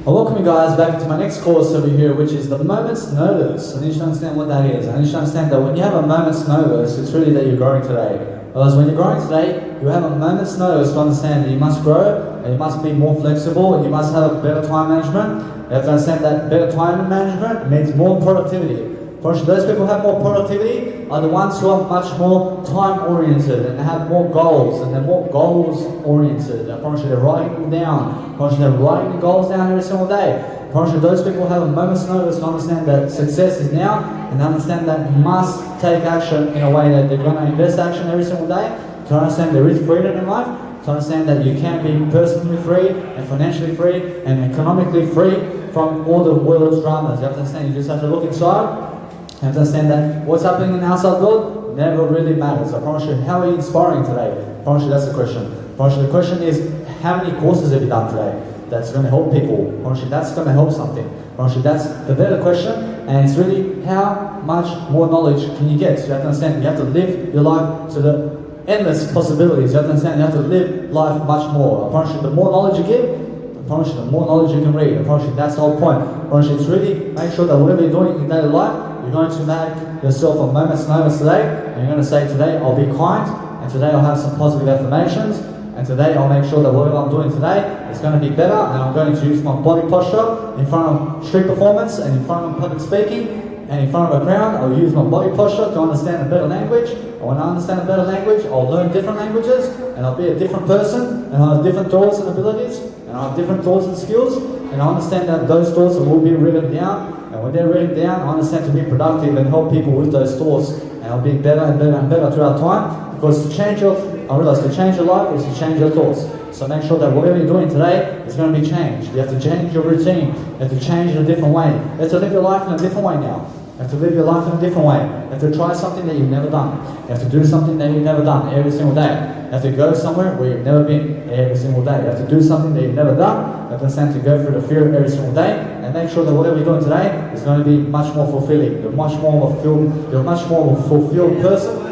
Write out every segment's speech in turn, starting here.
I welcome you guys back to my next course over here, which is the moment's notice. I need you to understand what that is. I need you to understand that when you have a moment's notice, it's really that you're growing today. Whereas when you're growing today, you have a moment's notice to understand that you must grow, and you must be more flexible, and you must have a better time management. You have to understand that better time management means more productivity. Those people who have more productivity are the ones who are much more time-oriented and have more goals, and they're more goals-oriented. I promise you, they're writing them down. I promise you, they're writing the goals down every single day. I promise you, those people have a moment's notice to understand that success is now, and understand that you must take action in a way that they're going to invest action every single day, to understand there is freedom in life, to understand that you can be personally free and financially free and economically free from all the world's dramas. You have to understand, you just have to look inside. You have to understand that what's happening in the outside world never really matters. I promise you, how are you inspiring today? I promise you, that's the question. I promise you, the question is, how many courses have you done today that's going to help people? I promise you, that's going to help something. I promise you, that's the better question, and it's really how much more knowledge can you get? So you have to understand, you have to live your life to the endless possibilities. You have to understand, you have to live life much more. I promise you, the more knowledge you give, I promise you, the more knowledge you can read. I promise you, that's the whole point. I promise you, it's really make sure that whatever you're doing in your daily life, you're going to make yourself a moment's notice today, and you're going to say, today I'll be kind, and today I'll have some positive affirmations, and today I'll make sure that whatever I'm doing today is going to be better, and I'm going to use my body posture in front of street performance, and in front of public speaking, and in front of a crowd. I'll use my body posture to understand a better language. And when I understand a better language, I'll learn different languages, and I'll be a different person, and I'll have different thoughts and abilities, and I'll have different thoughts and skills, and I understand that those thoughts will be written down. And when they're written down, I understand to be productive and help people with those thoughts. And I'll be better and better and better throughout time. Because I realize to change your life is to change your thoughts. So make sure that whatever you're doing today is going to be changed. You have to change your routine. You have to change in a different way. You have to live your life in a different way now. You have to live your life in a different way. You have to try something that you've never done. You have to do something that you've never done every single day. You have to go somewhere where you've never been every single day. You have to do something that you've never done. You have to understand to go through the fear every single day, and make sure that whatever you're doing today is going to be much more fulfilling. You're much more of a fulfilled person.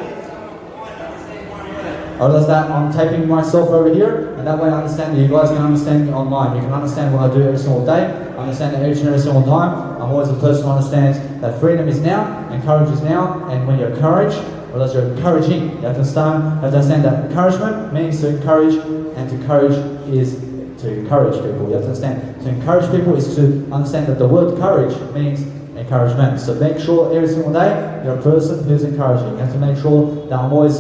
I realize that I'm taping myself over here, and that way I understand that you guys can understand me online. You can understand what I do every single day. I understand that each and every single time. I'm always a person who understands that freedom is now, and courage is now, and when you're encouraged, realize you're encouraging. You have to understand that encouragement means to encourage, and to courage is to encourage people. You have to understand, to encourage people is to understand that the word courage means encouragement. So make sure every single day you're a person who's encouraging. You have to make sure that I'm always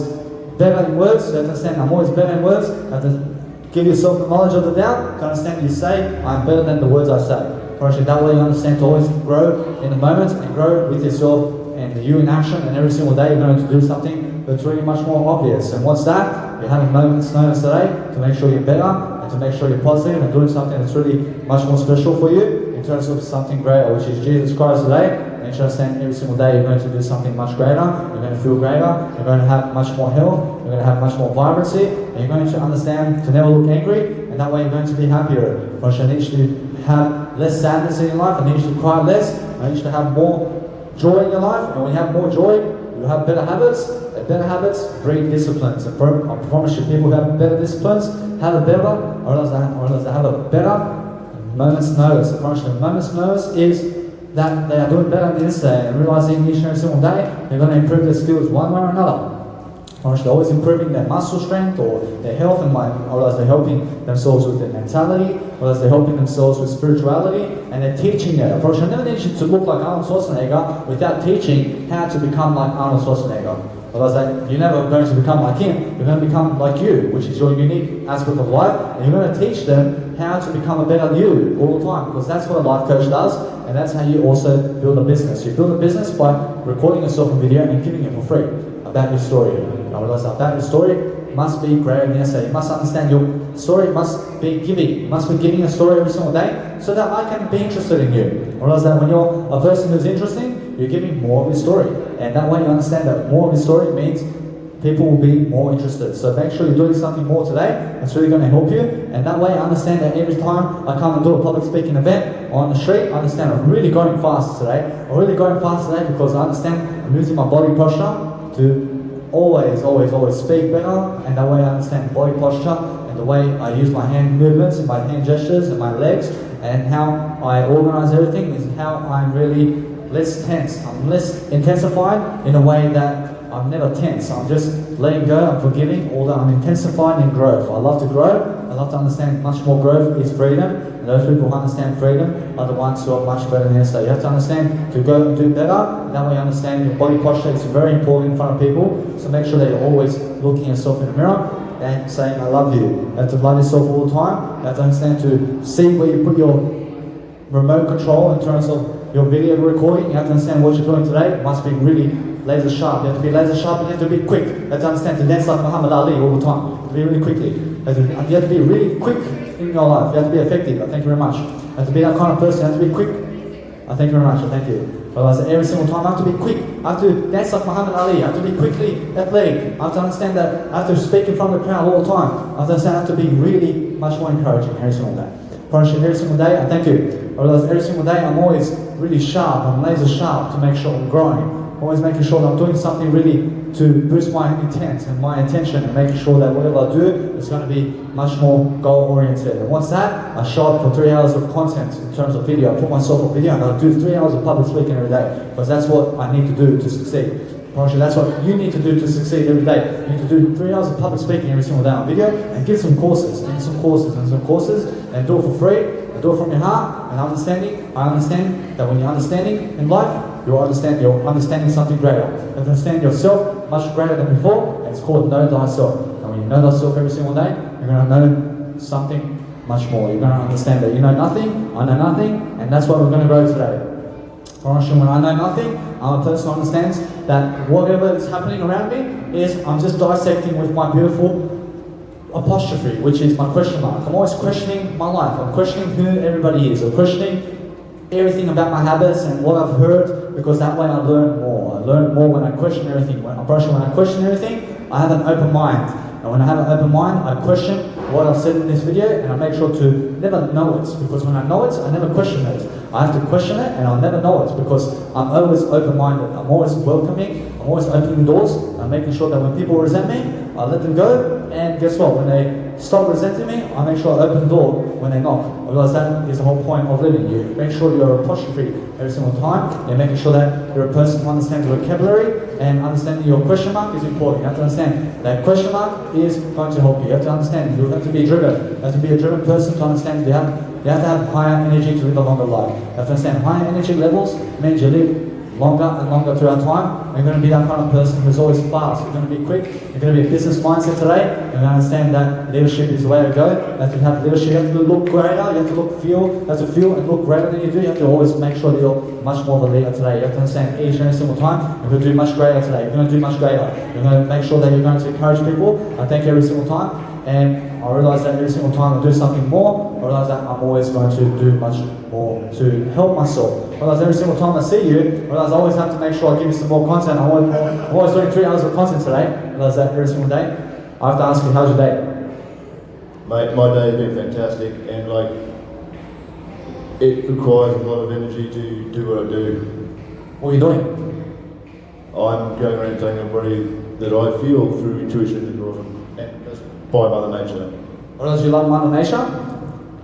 better in words. You have to understand I'm always better in words. You have to give yourself the knowledge of the doubt to understand you say, I'm better than the words I say. That way you understand to always grow in the moment and grow with yourself and you in action, and every single day you're going to do something that's really much more obvious. And what's that? You have a moment's notice today to make sure you're better, and to make sure you're positive and doing something that's really much more special for you in terms of something greater, which is Jesus Christ today. And you should understand every single day you're going to do something much greater, you're going to feel greater, you're going to have much more health, you're going to have much more vibrancy, and you're going to understand to never look angry, and that way you're going to be happier. Because I need you to have less sadness in your life, I need you to cry less, I need you to have more joy in your life, and when you have more joy, you have better habits, and better habits breed disciplines. I promise you, people who have better disciplines have a better, or else they have a better moment's notice. I promise you, the moment's notice is that they are doing better on the inside and realizing each and every single day they're going to improve their skills one way or another. Or they're always improving their muscle strength or their health and mind, or as they're helping themselves with their mentality, or as they're helping themselves with spirituality, and they're teaching that approach. I never need you to look like Arnold Schwarzenegger without teaching how to become like Arnold Schwarzenegger. Otherwise, you're never going to become like him, you're going to become like you, which is your unique aspect of life, and you're going to teach them how to become a better you all the time, because that's what a life coach does, and that's how you also build a business. You build a business by recording yourself in video and giving it for free about your story. I realize that about your story must be greater than yesterday. You must understand your story must be giving. You must be giving a story every single day so that I can be interested in you. I realize that when you're a person who's interesting, you're giving more of your story. And that way you understand that more of your story means people will be more interested. So make sure you're doing something more today that's really going to help you. And that way I understand that every time I come and do a public speaking event on the street, I understand I'm really going fast today. I'm really going fast today because I understand I'm using my body posture to always speak better, and that way I understand body posture and the way I use my hand movements and my hand gestures and my legs and how I organize everything is how I'm really less tense. I'm less intensified in a way that I'm never tense. I'm just letting go, I'm forgiving, although I'm intensified in growth. I love to grow. I love to understand much more growth is freedom. And those people who understand freedom are the ones who are much better than us. So you have to understand to go and do better. That way you understand your body posture is very important in front of people. So make sure that you're always looking at yourself in the mirror and saying, I love you. You have to love yourself all the time. You have to understand to see where you put your remote control in terms of your video recording. You have to understand what you're doing today. It must be really laser sharp. You have to be laser sharp and you have to be quick. You have to understand to dance like Muhammad Ali all the time. You have to be really quickly. You have to be really quick in your life. You have to be effective. I thank you very much. You have to be that kind of person. You have to be quick. I thank you very much. I thank you. Otherwise, every single time I have to be quick. I have to dance like Muhammad Ali. I have to be quickly athletic. I have to understand that I have to speak in front of the crowd all the time. I have to understand I have to be really much more encouraging every single day. Every single day, I thank you. Otherwise, every single day I'm always really sharp. I'm laser sharp to make sure I'm growing. Always making sure that I'm doing something really to boost my intent and my intention and making sure that whatever I do is going to be much more goal-oriented. And once that, I show up for 3 hours of content in terms of video. I put myself on video and I do 3 hours of public speaking every day because that's what I need to do to succeed. That's what you need to do to succeed every day. You need to do 3 hours of public speaking every single day on video and get some courses, and do it for free, and do it from your heart and understanding. I understand that when you're understanding in life, you're understanding something greater. You understand yourself much greater than before, and it's called know thyself. And when you know thyself every single day, you're going to know something much more. You're going to understand that you know nothing, I know nothing, and that's what we're going to grow today. When I know nothing, I'm a person who understands that whatever is happening around me is I'm just dissecting with my beautiful apostrophe, which is my question mark. I'm always questioning my life. I'm questioning who everybody is. I'm questioning everything about my habits and what I've heard, because that way I learn more. I learn more when I question everything. When I question everything, I have an open mind. And when I have an open mind, I question what I've said in this video, and I make sure to never know it, because when I know it, I never question it. I have to question it, and I'll never know it, because I'm always open-minded. I'm always welcoming. I'm always opening doors. I'm making sure that when people resent me, I let them go. And guess what? When they stop resenting me, I make sure I open the door when they knock. Otherwise, that is the whole point of living. You make sure you're apostrophe every single time. You're making sure that you're a person who understands vocabulary, and understanding your question mark is important. You have to understand that question mark is going to help you. You have to understand. You have to be driven. You have to be a driven person to understand. You have to have higher energy to live a longer life. You have to understand higher energy levels means you live longer and longer throughout time. You're going to be that kind of person who's always fast. You're going to be quick. You're going to be a business mindset today. You're going to understand that leadership is the way to go. You have to have leadership. You have to look greater. You have to feel and look greater than you do. You have to always make sure that you're much more of a leader today. You have to understand each and every single time you're going to do much greater today. You're going to do much greater. You're going to make sure that you're going to encourage people. I thank you every single time. And I realize that every single time I do something more, I realize that I'm always going to do much more to help myself. I realize every single time I see you, I realize I always have to make sure I give you some more content. I'm always doing 3 hours of content today. I realize that every single day. I have to ask you, how's your day? Mate, my day has been fantastic, and it requires a lot of energy to do what I do. What are you doing? I'm going around telling everybody that I feel through intuition and that's by Mother Nature. What else, you love Mother Nature?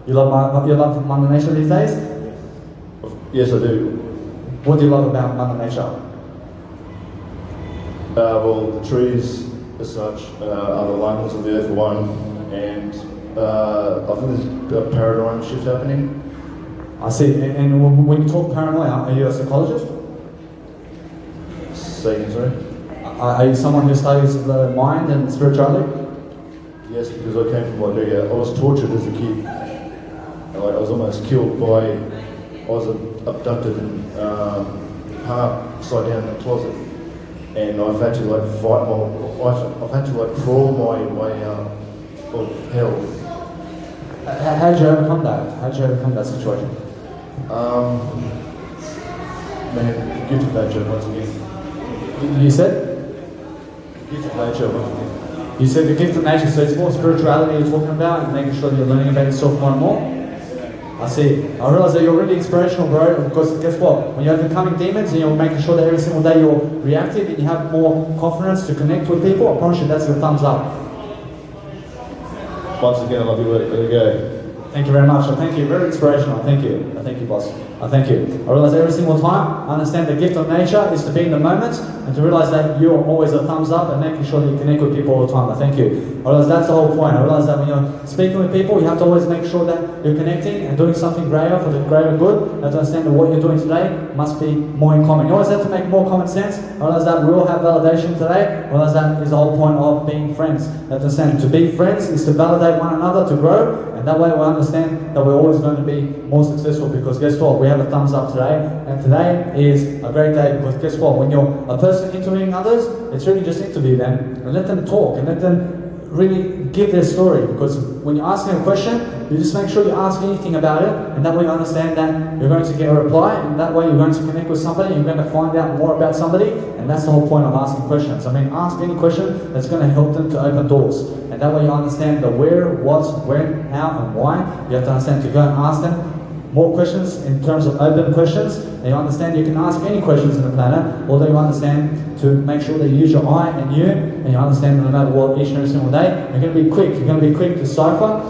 You love Mother Nature these days? Yes, I do. What do you love about Mother Nature? Well, the trees as such are the lungs of the earth for one, and I think there's a paradigm shift happening. I see. And when you talk paranoia, are you a psychologist? Say again, sorry? Are you someone who studies the mind and spirituality? Yes, because I came from Liberia. I was tortured as a kid. I was almost killed by. I was abducted and hung upside down in a closet, and I've had to fight I've had to crawl my way out of hell. How did you overcome that? How did you overcome that situation? Man, gift of nature once again. You said? Gift of nature once again. You said the gift of nature, so it's more spirituality you're talking about and making sure that you're learning about yourself more and more? I see. I realize that you're really inspirational, bro, because guess what? When you're overcoming demons and you're making sure that every single day you're reactive and you have more confidence to connect with people, I promise you that's the thumbs up. Once again, I love you. There you go. Thank you very much. I thank you. Very inspirational. I thank you. I thank you, boss. I thank you. I realize every single time, I understand the gift of nature is to be in the moment and to realize that you are always a thumbs up and making sure that you connect with people all the time. I thank you. I realize that's the whole point. I realize that when you're speaking with people, you have to always make sure that you're connecting and doing something greater for the greater good. You have to understand that what you're doing today must be more in common. You always have to make more common sense. I realize that we all have validation today. I realize that is the whole point of being friends. You have to understand to be friends is to validate one another, to grow. And that way we understand that we're always going to be more successful, because guess what? We have a thumbs up today, and today is a great day, because guess what? When you're a person interviewing others, it's really just interview them and let them talk and let them really give their story, because when you're asking a question, you just make sure you ask anything about it, and that way you understand that you're going to get a reply, and that way you're going to connect with somebody, you're going to find out more about somebody, and that's the whole point of asking questions. I mean, ask any question that's going to help them to open doors, and that way you understand the where, what, when, how, and why. You have to understand to go and ask them more questions in terms of open questions, and you understand you can ask any questions in the planet, although you understand to make sure that you use your I and you, and you understand that no matter what, each and every single day, you're going to be quick. You're going to be quick to decipher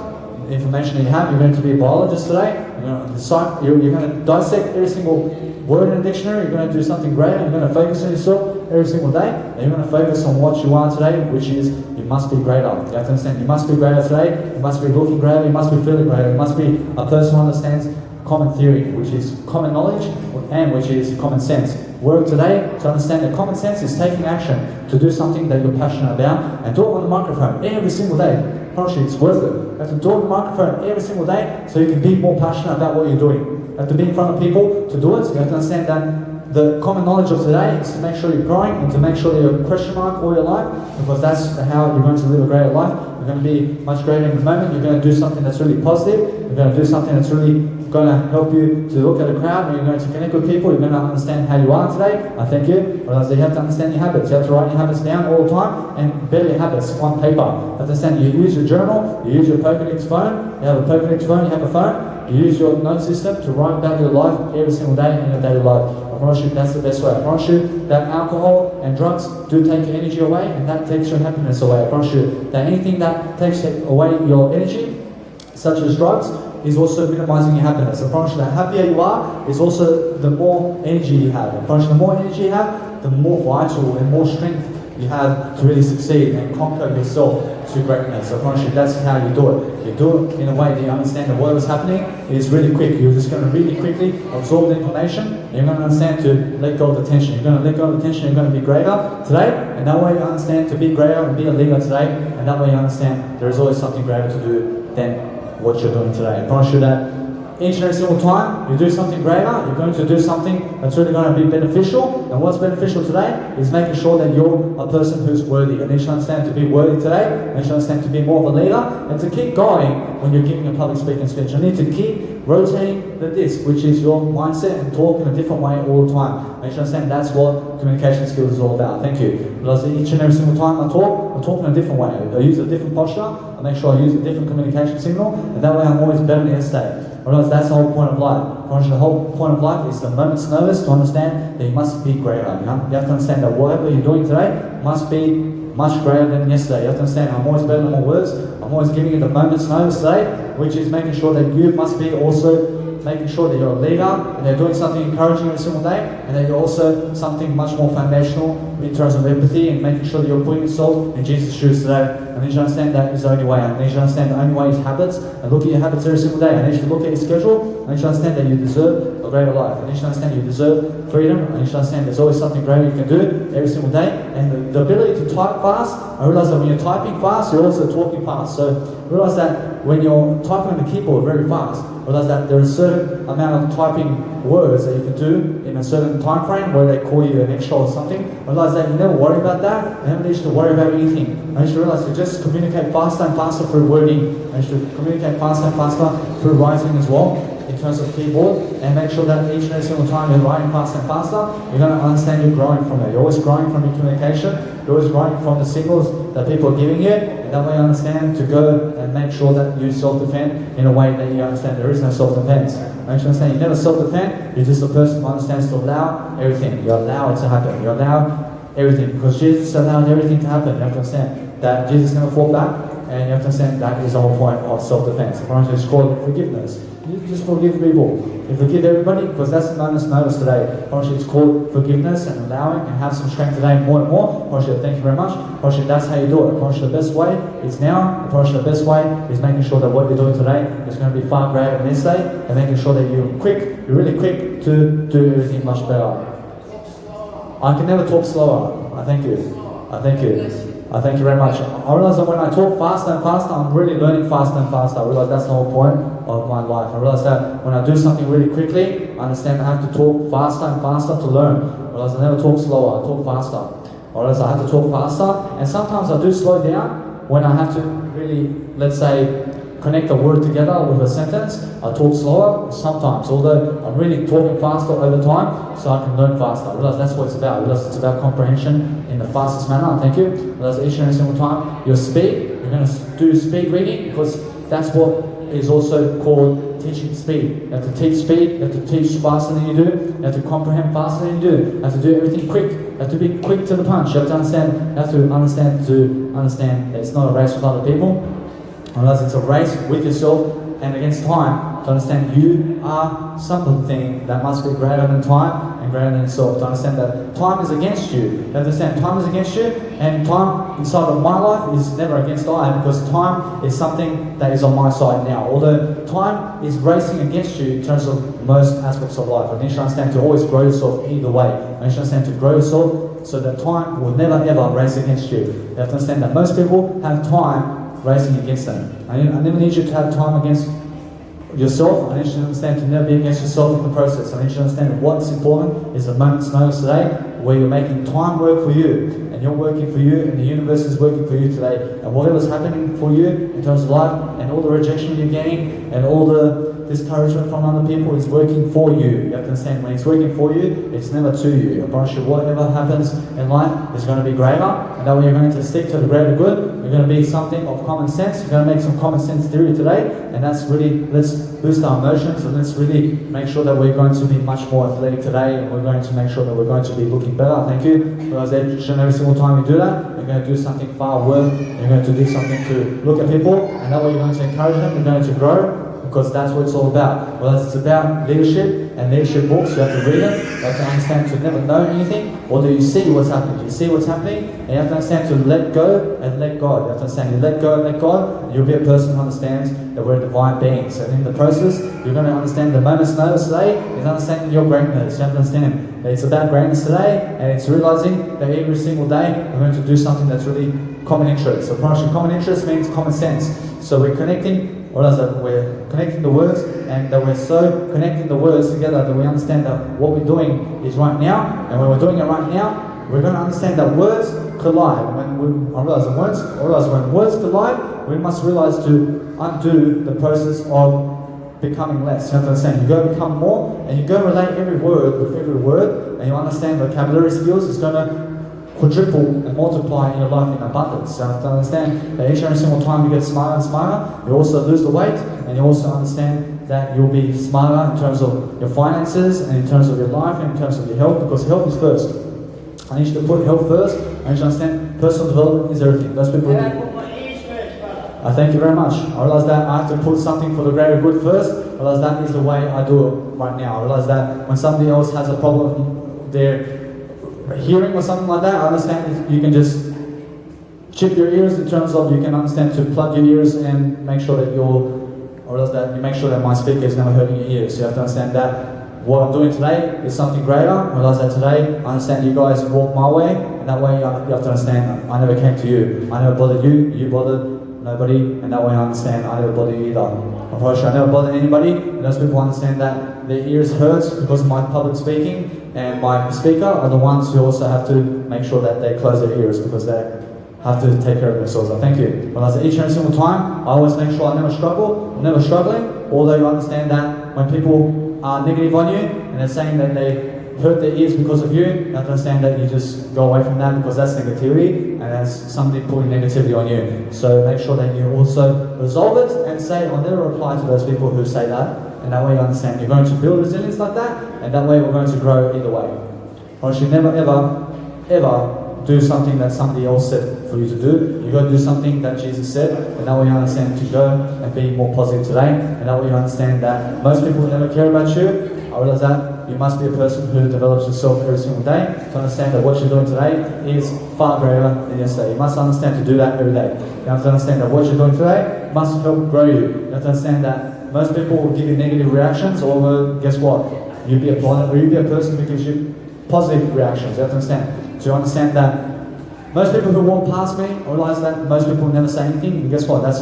the information that you have. You're going to be a biologist today. You're going to dissect every single word in the dictionary. You're going to do something great. You're going to focus on yourself every single day, and you're going to focus on what you are today, which is you must be greater. You have to understand you must be greater today. You must be looking greater. You must be feeling greater. You must be a person who understands common theory, which is common knowledge, and which is common sense. Work today to understand that common sense is taking action to do something that you're passionate about, and do it on the microphone every single day. I promise you, it's worth it. You have to do it on the microphone every single day so you can be more passionate about what you're doing. You have to be in front of people to do it. You have to understand that the common knowledge of today is to make sure you're growing and to make sure that you're a question mark all your life, because that's how you're going to live a greater life. You're going to be much greater in the moment. You're going to do something that's really positive. You're going to do something that's really going to help you to look at a crowd, and you're going to connect with people. You're going to understand how you are today. I thank you. Realize that you have to understand your habits. You have to write your habits down all the time and bear your habits on paper. Understand you use your journal, you use your Pokédex phone. You have a Pokédex phone, you have a phone. You use your note system to write about your life every single day in your daily life. I promise you that's the best way. I promise you that alcohol and drugs do take your energy away, and that takes your happiness away. I promise you that anything that takes away your energy, such as drugs, is also minimizing your happiness. I promise you that happier you are is also the more energy you have. I promise you the more energy you have, the more vital and more strength you have to really succeed and conquer yourself to greatness. I promise you that's how you do it. You do it in a way that you understand that what is happening is really quick. You're just going to really quickly absorb the information, and you're going to understand to let go of the tension. You're going to let go of the tension, you're going to be greater today, and that way you understand to be greater and be a leader today, and that way you understand there is always something greater to do than what you're doing today. I promise you that each and every single time you do something greater, you're going to do something that's really going to be beneficial. And what's beneficial today is making sure that you're a person who's worthy. And you should understand to be worthy today, and you should understand to be more of a leader, and to keep going when you're giving a public speaking speech. You need to keep rotating the disc, which is your mindset, and talk in a different way all the time. And you should understand that's what communication skills is all about. Thank you. Because each and every single time I talk in a different way. I use a different posture. I make sure I use a different communication signal, and that way I'm always better than yesterday. Otherwise, that's the whole point of life. The whole point of life is the moment's notice to understand that you must be greater. You have to understand that whatever you're doing today must be much greater than yesterday. You have to understand I'm always better than my words. I'm always giving you the moment's notice today, which is making sure that you must be also making sure that you're a leader, and they're doing something encouraging every single day, and that you're also something much more foundational in terms of empathy, and making sure that you're putting yourself in Jesus' shoes today. And you should understand that is the only way. And you should understand the only way is habits, and look at your habits every single day. And you should look at your schedule, and you should understand that you deserve a greater life. And you should understand you deserve freedom, and you should understand there's always something greater you can do every single day. And the ability to type fast, I realize that when you're typing fast, you're also talking fast. So realize that when you're typing on the keyboard very fast, realize that there is a certain amount of typing words that you can do in a certain time frame where they call you an extra or something. Realize that you never worry about that. You never need to worry about anything. And you should realize you just communicate faster and faster through wording. And you should communicate faster and faster through writing as well, in terms of keyboard, and make sure that each and every single time you're writing faster and faster, you're going to understand you're growing from it. You're always growing from your communication. You're always growing from the signals that people are giving you, and that way you understand to go and make sure that you self-defend in a way that you understand there is no self-defense. Make sure you understand you never self-defend, you're just a person who understands to allow everything. You allow it to happen. You allow everything, because Jesus allowed everything to happen. You have to understand that Jesus never fought back, and you have to understand that is the whole point of self-defense. It's called forgiveness. You just forgive people. You forgive everybody, because that's the notice today. It's called forgiveness and allowing, and have some strength today more and more. Thank you very much. That's how you do it. The best way is now. The best way is making sure that what you're doing today is going to be far greater than yesterday, and making sure that you're really quick to do everything much better. I can never talk slower. I thank you. I thank you. I thank you very much. I realize that when I talk faster and faster, I'm really learning faster and faster. I realize that's the whole point of my life. I realize that when I do something really quickly, I understand I have to talk faster and faster to learn. I realize I never talk slower, I talk faster. I realize I have to talk faster, and sometimes I do slow down when I have to really, let's say, connect a word together with a sentence. I talk slower sometimes, although I'm really talking faster over time, so I can learn faster. I realize that's what it's about. I realize it's about comprehension in the fastest manner. Thank you. I realize each and every single time your speed, you're going to do speed reading, because that's what is also called teaching speed. You have to teach speed, you have to teach faster than you do, you have to comprehend faster than you do, you have to do everything quick, you have to be quick to the punch, you have to understand that it's not a race with other people. Unless it's a race with yourself and against time, to understand you are something that must be greater than time and greater than yourself. To understand that time is against you. You understand time is against you, and time inside of my life is never against I, because time is something that is on my side now. Although time is racing against you in terms of most aspects of life. I need you to understand to always grow yourself either way. I need you to understand to grow yourself so that time will never ever race against you. You have to understand that most people have time racing against them. I never need you to have time against yourself. I need you to understand to never be against yourself in the process. I need you to understand that what's important is a moment's notice today, where you're making time work for you, and you're working for you, and the universe is working for you today. And whatever's happening for you in terms of life, and all the rejection you're getting, and all the discouragement from other people is working for you. You have to understand, when it's working for you, it's never to you. I promise you, whatever happens in life is going to be greater, and that way you're going to stick to the greater good. You're going to be something of common sense. You're going to make some common sense theory today, and that's really, let's boost our emotions, and let's really make sure that we're going to be much more athletic today, and we're going to make sure that we're going to be looking better. Thank you. Because each and every single time you do that, you're going to do something far worth. You're going to do something to look at people, and that way you're going to encourage them. You're going to grow, because that's what it's all about. Well, it's about leadership and leadership books. You have to read it. You have to understand to never know anything, or do you see what's happening? You see what's happening, and you have to understand to let go and let God. You have to understand you let go and let God, and you'll be a person who understands that we're divine beings. And in the process, you're going to understand the moment's notice today is understanding your greatness. You have to understand that it's about greatness today, and it's realizing that every single day we're going to do something that's really common interest. So common interest means common sense. So we're connecting. Realize that we're connecting the words, and that we're so connecting the words together that we understand that what we're doing is right now, and when we're doing it right now, we're going to understand that words collide. I realize when words collide, we must realize to undo the process of becoming less. You have to understand, you go become more, and you go relate every word with every word, and you understand vocabulary skills is going to quadruple and multiply in your life in abundance. You have to understand that each and every single time you get smarter and smarter, you also lose the weight, and you also understand that you'll be smarter in terms of your finances, and in terms of your life, and in terms of your health, because health is first. I need you to put health first. I need you to understand personal development is everything. Those people. I thank you very much. I realize that I have to put something for the greater good first. I realize that is the way I do it right now. I realize that when somebody else has a problem, they're hearing or something like that, I understand you can just chip your ears in terms of you can understand to plug your ears and make sure that you make sure that my speaker is never hurting your ears. So you have to understand that what I'm doing today is something greater. I realize that today I understand you guys walk my way, and that way you have to understand I never came to you. I never bothered you, you bothered nobody, and that way I understand I never bother you either. Unfortunately, I never bother anybody, and those people understand that their ears hurt because of my public speaking, and my speaker are the ones who also have to make sure that they close their ears, because they have to take care of themselves. I thank you. But as each and every single time, I always make sure I never struggle, I'm never struggling, although you understand that when people are negative on you, and they're saying that they hurt their ears because of you, you have to understand that you just go away from that, because that's negativity, and that's somebody putting negativity on you. So make sure that you also resolve it and say, I'll never reply to those people who say that, and that way you understand you're going to build resilience like that, and that way we're going to grow either way. Or you should never ever do something that somebody else said for you to do. You've got to do something that Jesus said, and that way you understand to go and be more positive today, and that way you understand that most people never care about you. I realize that you must be a person who develops yourself every single day to understand that what you're doing today is far greater than yesterday. You must understand to do that every day. You have to understand that what you're doing today must help grow you. You have to understand that most people will give you negative reactions, although guess what? You'll be a person who gives you positive reactions. You have to understand. So you understand that most people who walk past me realize that most people never say anything, and guess what? That's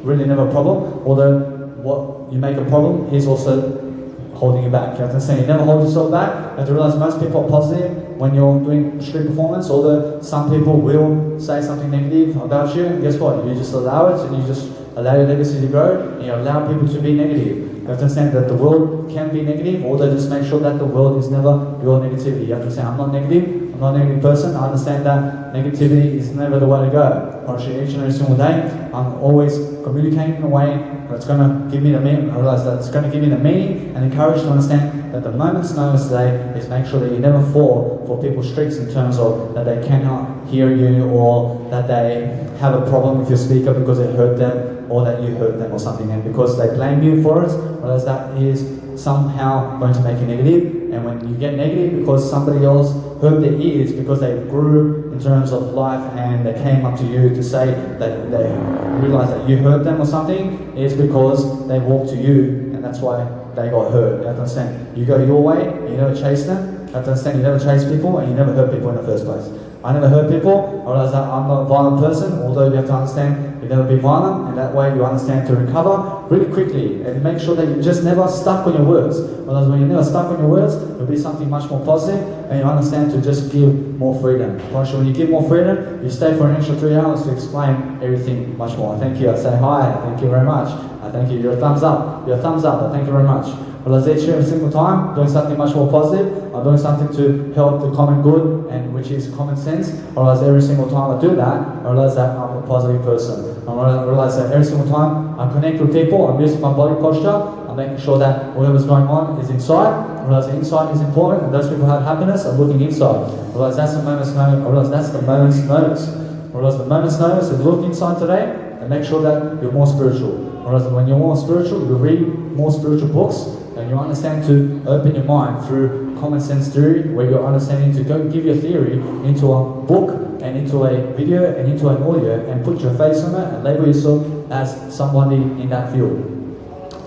really never a problem. Although what you make a problem is also holding you back. You have to understand, you never hold yourself back. You have to realize most people are positive when you're doing street performance, although some people will say something negative about you, and guess what? You just allow it, and you just allow your legacy to grow, and you allow people to be negative. You have to understand that the world can be negative, although just make sure that the world is never your negativity. You have to say, I'm not negative, I'm not a negative person. I understand that negativity is never the way to go. Actually, each and every single day, I'm always communicating in a way that's going to give me the meaning. I realize that it's going to give me the meaning and encourage to understand that the moment's notice today is make sure that you never fall for people's tricks in terms of that they cannot hear you, or that they have a problem with your speaker because it hurt them, or that you hurt them or something, and because they blame you for it, whereas that is somehow going to make you negative. And when you get negative because somebody else hurt their ears because they grew in terms of life and they came up to you to say that they realized that you hurt them or something, it's because they walked to you and that's why they got hurt. You have to understand, you go your way, you never chase them. You have to understand, you never chase people and you never hurt people in the first place. I never hurt people. I realize that I'm not a violent person, although you have to understand you never be violent, and that way you understand to recover really quickly and make sure that you're just never stuck on your words. Whereas when you're never stuck on your words, it'll be something much more positive, and you understand to just give more freedom. When you give more freedom, you stay for an extra 3 hours to explain everything much more. Thank you. I say hi. Thank you very much. I thank you. You're a thumbs up. You're a thumbs up. I thank you very much. Well, each and every single time, doing something much more positive. I'm doing something to help the common good, and which is common sense. I realize every single time I do that, I realize that I'm a positive person. I realize that every single time I connect with people, I'm using my body posture. I'm making sure that whatever's going on is inside. I realize the inside is important, and those people who have happiness are looking inside. I realize that's the moment's notice. I realize that's the moment's notice. I realize the moment's notice is look inside today and make sure that you're more spiritual. I realize that when you're more spiritual, you read more spiritual books. And you understand to open your mind through common sense theory, where you're understanding to go give your theory into a book and into a video and into an audio and put your face on it and label yourself as somebody in that field.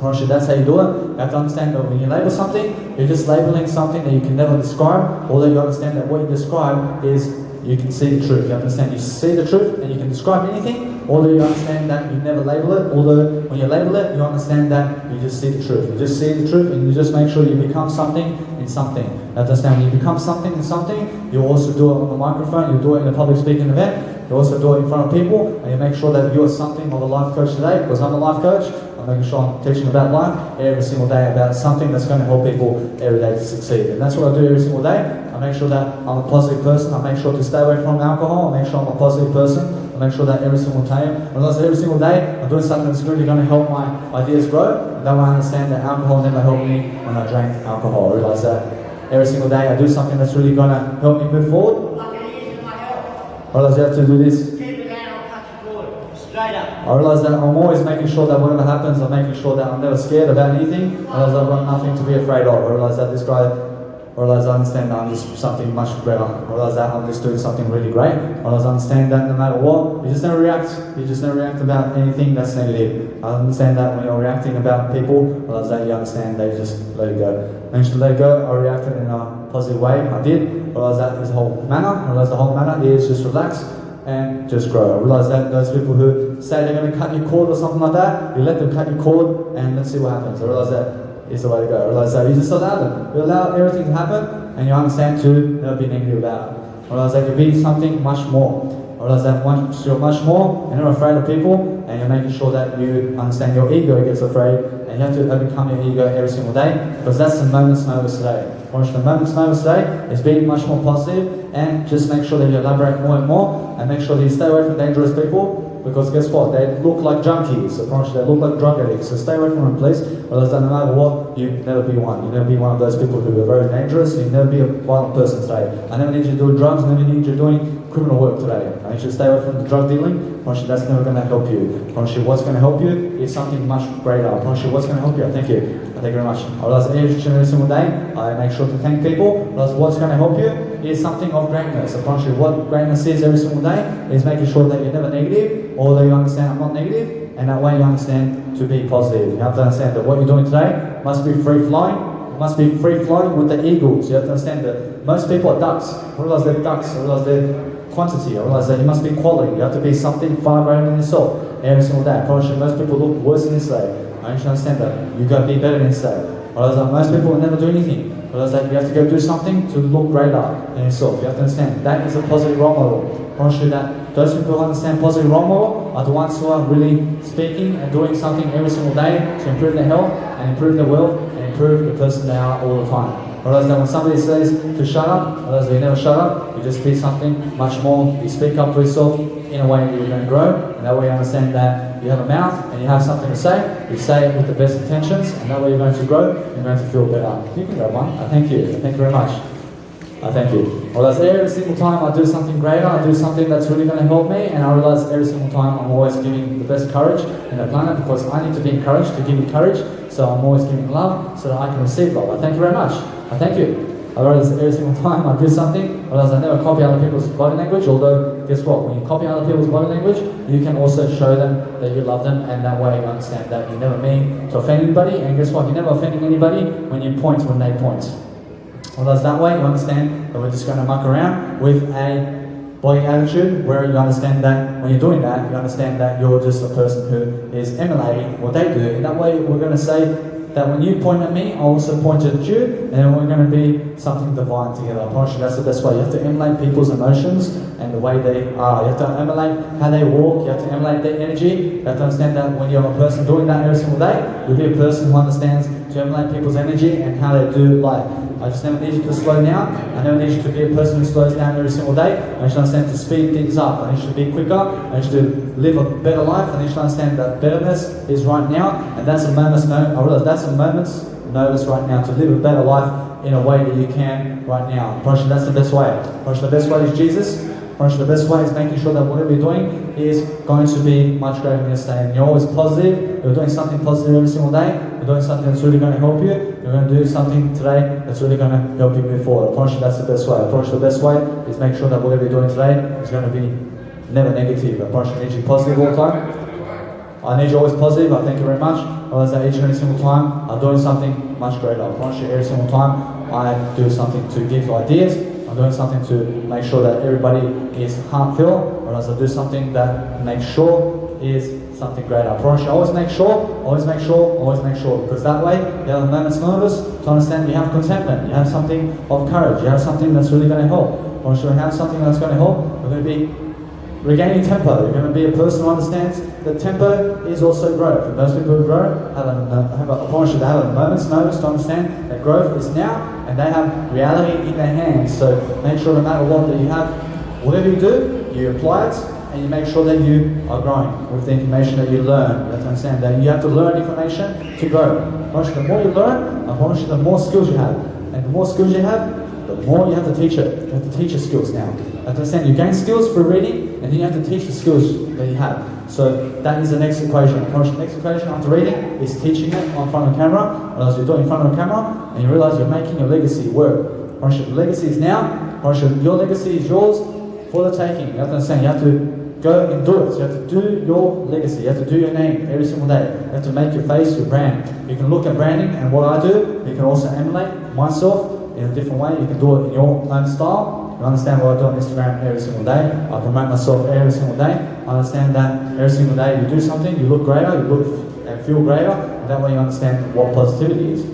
Actually, that's how you do it. You have to understand that when you label something, you're just labeling something that you can never describe, although you understand that what you describe is you can see the truth. You understand you see the truth and you can describe anything, although you understand that you never label it, although when you label it, you understand that you just see the truth. You just see the truth and you just make sure you become something in something. You understand when you become something in something, you also do it on the microphone, you do it in a public speaking event, you also do it in front of people, and you make sure that you are something of a life coach today, because I'm a life coach. I'm making sure I'm teaching about life every single day, about something that's going to help people every day to succeed. And that's what I do every single day. I make sure that I'm a positive person. I make sure to stay away from alcohol. I make sure I'm a positive person. I make sure that every single day, every single day, I'm doing something that's really going to help my ideas grow. And then I understand that alcohol never helped me when I drank alcohol. I realize that every single day I do something that's really going to help me move forward. I realize you have to do this. I realize that I'm always making sure that whatever happens, I'm making sure that I'm never scared about anything. I realize I've got nothing to be afraid of. I realize that this guy, I realize I understand that I'm just something much better. I realize that I'm just doing something really great. I realize I understand that no matter what, you just never react. You just never react about anything that's negative. I understand that when you're reacting about people, I realize that you understand that you just let it go. And you should let it go. I reacted in a positive way. I did. I realize that is the whole manner. I realize the whole manner is just relax and just grow. I realize that those people who say they're going to cut your cord or something like that, you let them cut your cord and let's see what happens. I realize that is the way to go. I realize that you just allow them. You allow everything to happen and you understand to never be negative about it. I realize that you be something much more. I realize that once you're much more and you're not afraid of people and you're making sure that you understand your ego gets afraid and you have to overcome your ego every single day, because that's the moment's notice today. The moment's notice today is being much more positive, and just make sure that you elaborate more and more and make sure that you stay away from dangerous people. because guess what? They look like junkies. I promise you, they look like drug addicts. So stay away from them, please. Otherwise, no matter what, you never be one. You never be one of those people who are very dangerous. You never be a violent person today. I never need you doing drugs. I never need you doing criminal work today. I need you to stay away from the drug dealing. I promise you, that's never going to help you. I promise you, what's going to help you is something much greater. I promise you, what's going to help you. Thank you. Thank you very much. I realize every single day I make sure to thank people. I realize what's going to help you is something of greatness. I promise you, what greatness is every single day is making sure that you're never negative, or that you understand I'm not negative, and that way you understand to be positive. You have to understand that what you're doing today must be free flowing. It must be free flowing with the eagles. You have to understand that most people are ducks. I realize they're ducks. I realize they're quantity. I realize that you must be quality. You have to be something far greater than yourself every single day. I promise you, most people look worse than this day. I need you to understand that you gotta be better than this day. I realize that most people will never do anything. I realize that you have to go do something to look greater than yourself. You have to understand that is a positive role model. I promise you that those people who understand positive role model are the ones who are really speaking and doing something every single day to improve their health and improve their wealth and improve the person they are all the time. I realize that when somebody says to shut up, I realize that you never shut up, you just speak something much more. You speak up for yourself in a way that you're going to grow, and that way you understand that you have a mouth and you have something to say. You say it with the best intentions, and that way you're going to grow, you're going to feel better. You can grab one. I thank you. I thank you very much. I thank you. I realize every single time I do something greater, I do something that's really going to help me, and I realize every single time I'm always giving the best courage in the planet, because I need to be encouraged to give you courage, so I'm always giving love so that I can receive love. I thank you very much. I thank you. I realize every single time I do something, I realize I never copy other people's body language, although guess what, when you copy other people's body language, you can also show them that you love them, and that way you understand that you never mean to offend anybody, and guess what, you're never offending anybody when you point when they point. Realize that way you understand that we're just going to muck around with a body attitude, where you understand that when you're doing that, you understand that you're just a person who is emulating what they do. In that way, we're going to say that when you point at me, I also point at you, and we're going to be something divine together. I promise you that's the best way. You have to emulate people's emotions and the way they are. You have to emulate how they walk. You have to emulate their energy. You have to understand that when you're a person doing that every single day, you'll be a person who understands to emulate people's energy and how they do life. I just never need you to slow down. I never need you to be a person who slows down every single day. I need you to understand to speed things up. I need you to be quicker. I need you to live a better life. I need you to understand that betterness is right now, and that's a moment's notice. I realize that's a moment's notice right now to live a better life in a way that you can right now. I promise you that's the best way. I promise you the best way is Jesus. I promise you the best way is making sure that whatever you're doing is going to be much greater than yesterday. And you're always positive. You're doing something positive every single day. You're doing something that's really going to help you. You're going to do something today that's really going to help you move forward. I promise you that's the best way. I promise you the best way is make sure that whatever you're doing today is going to be never negative. I promise you I need you positive all the time. I need you always positive. I thank you very much. I realize that each and every single time I'm doing something much greater. I promise you every single time I do something to give ideas. I'm doing something to make sure that everybody is heartfelt. I realize I do something that makes sure is something greater. I promise you, always make sure, because that way you have a moment's notice to understand you have contentment, you have something of courage, you have something that's really going to help. I promise you, you have something that's going to help. You're going to be regaining tempo. You're going to be a person who understands that tempo is also growth. And those people who grow I promise you, they have a moment's notice to understand that growth is now, and they have reality in their hands. So make sure no matter what that you have, whatever you do, you apply it, and you make sure that you are growing with the information that you learn. You have to understand that you have to learn information to grow. I promise you, the more you learn, I promise you, the more skills you have. And the more skills you have, the more you have to teach it. You have to teach your skills now. You have to understand you gain skills for reading, and then you have to teach the skills that you have. So that is the next equation. I promise you, the next equation after reading is teaching it on front of the camera. Realize you're doing it in front of the camera, and you realize you're making your legacy work. I promise you, the legacy is now. I promise you, your legacy is yours for the taking. You have to understand, you have to go and do it. You have to do your legacy. You have to do your name every single day. You have to make your face your brand. You can look at branding and what I do. You can also emulate myself in a different way. You can do it in your own style. You understand what I do on Instagram every single day. I promote myself every single day. I understand that every single day you do something, you look greater, you look and feel greater, and that way you understand what positivity is.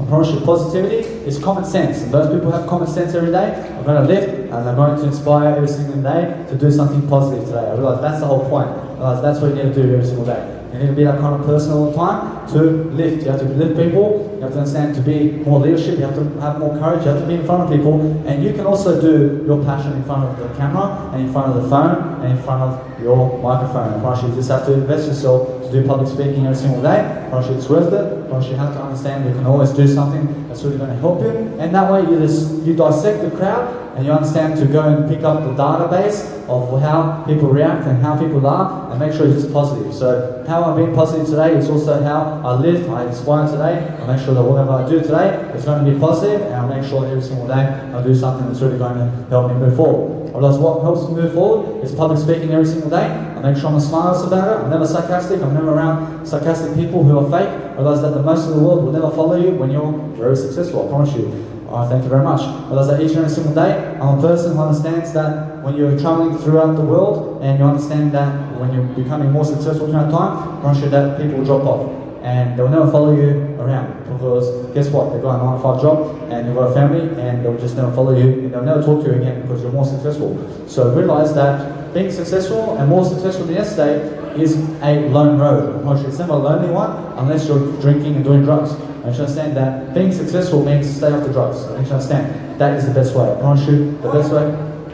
I promise you, positivity is common sense. And those people who have common sense every day are going to lift, and they're going to inspire every single day to do something positive today. I realize that's the whole point. I realize that's what you need to do every single day. You need to be that kind of person all the time to lift. You have to lift people. You have to understand to be more leadership. You have to have more courage. You have to be in front of people. And you can also do your passion in front of the camera and in front of the phone and in front of your microphone. You just have to invest yourself to do public speaking every single day. It's worth it. You have to understand you can always do something that's really going to help you. And that way you dissect the crowd and you understand to go and pick up the database of how people react and how people are and make sure you're just positive. So how I'm being positive today is also how I live, I inspire today. I make sure that whatever I do today is going to be positive, and I make sure every single day I do something that's really going to help me move forward. Otherwise, what helps me move forward is public speaking every single day. I make sure I'm smart about it. I'm never sarcastic. I'm never around sarcastic people who are fake. Realize that the most of the world will never follow you when you're very successful, I promise you. Thank you very much. Realize that each and every single day, I'm a person who understands that when you're traveling throughout the world and you understand that when you're becoming more successful throughout time, I promise you that people will drop off. And they'll never follow you around because guess what? They've got a 9-to-5 job and you've got a family and they'll just never follow you and they'll never talk to you again because you're more successful. So realize that being successful and more successful than yesterday is a lone road. It's never a lonely one unless you're drinking and doing drugs. And you should understand that being successful means stay off the drugs. And you should understand that is the best way. I promise you, the best way.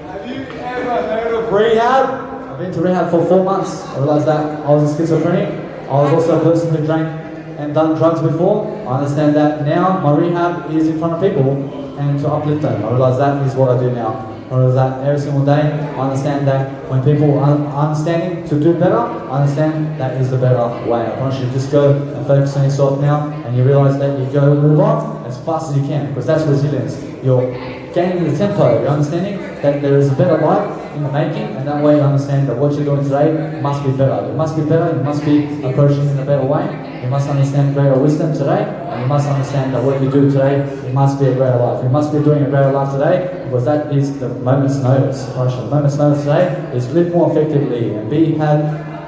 Have you ever heard of rehab? I've been to rehab for 4 months. I realized that I was a schizophrenic. I was also a person who drank and done drugs before. I understand that now my rehab is in front of people and to uplift them. I realize that is what I do now. I realize that every single day. I understand that when people are understanding to do better, I understand that is the better way. I want you to just go and focus on yourself now and you realize that you go move on as fast as you can because that's resilience. You're gaining the tempo. You're understanding that there is a better life in the making, and that way you understand that what you're doing today must be better. It must be better, you must be approaching in a better way. You must understand greater wisdom today, and you must understand that what you do today, it must be a greater life. You must be doing a greater life today, because that is the moment's notice. The moment's notice today is live more effectively and be, have,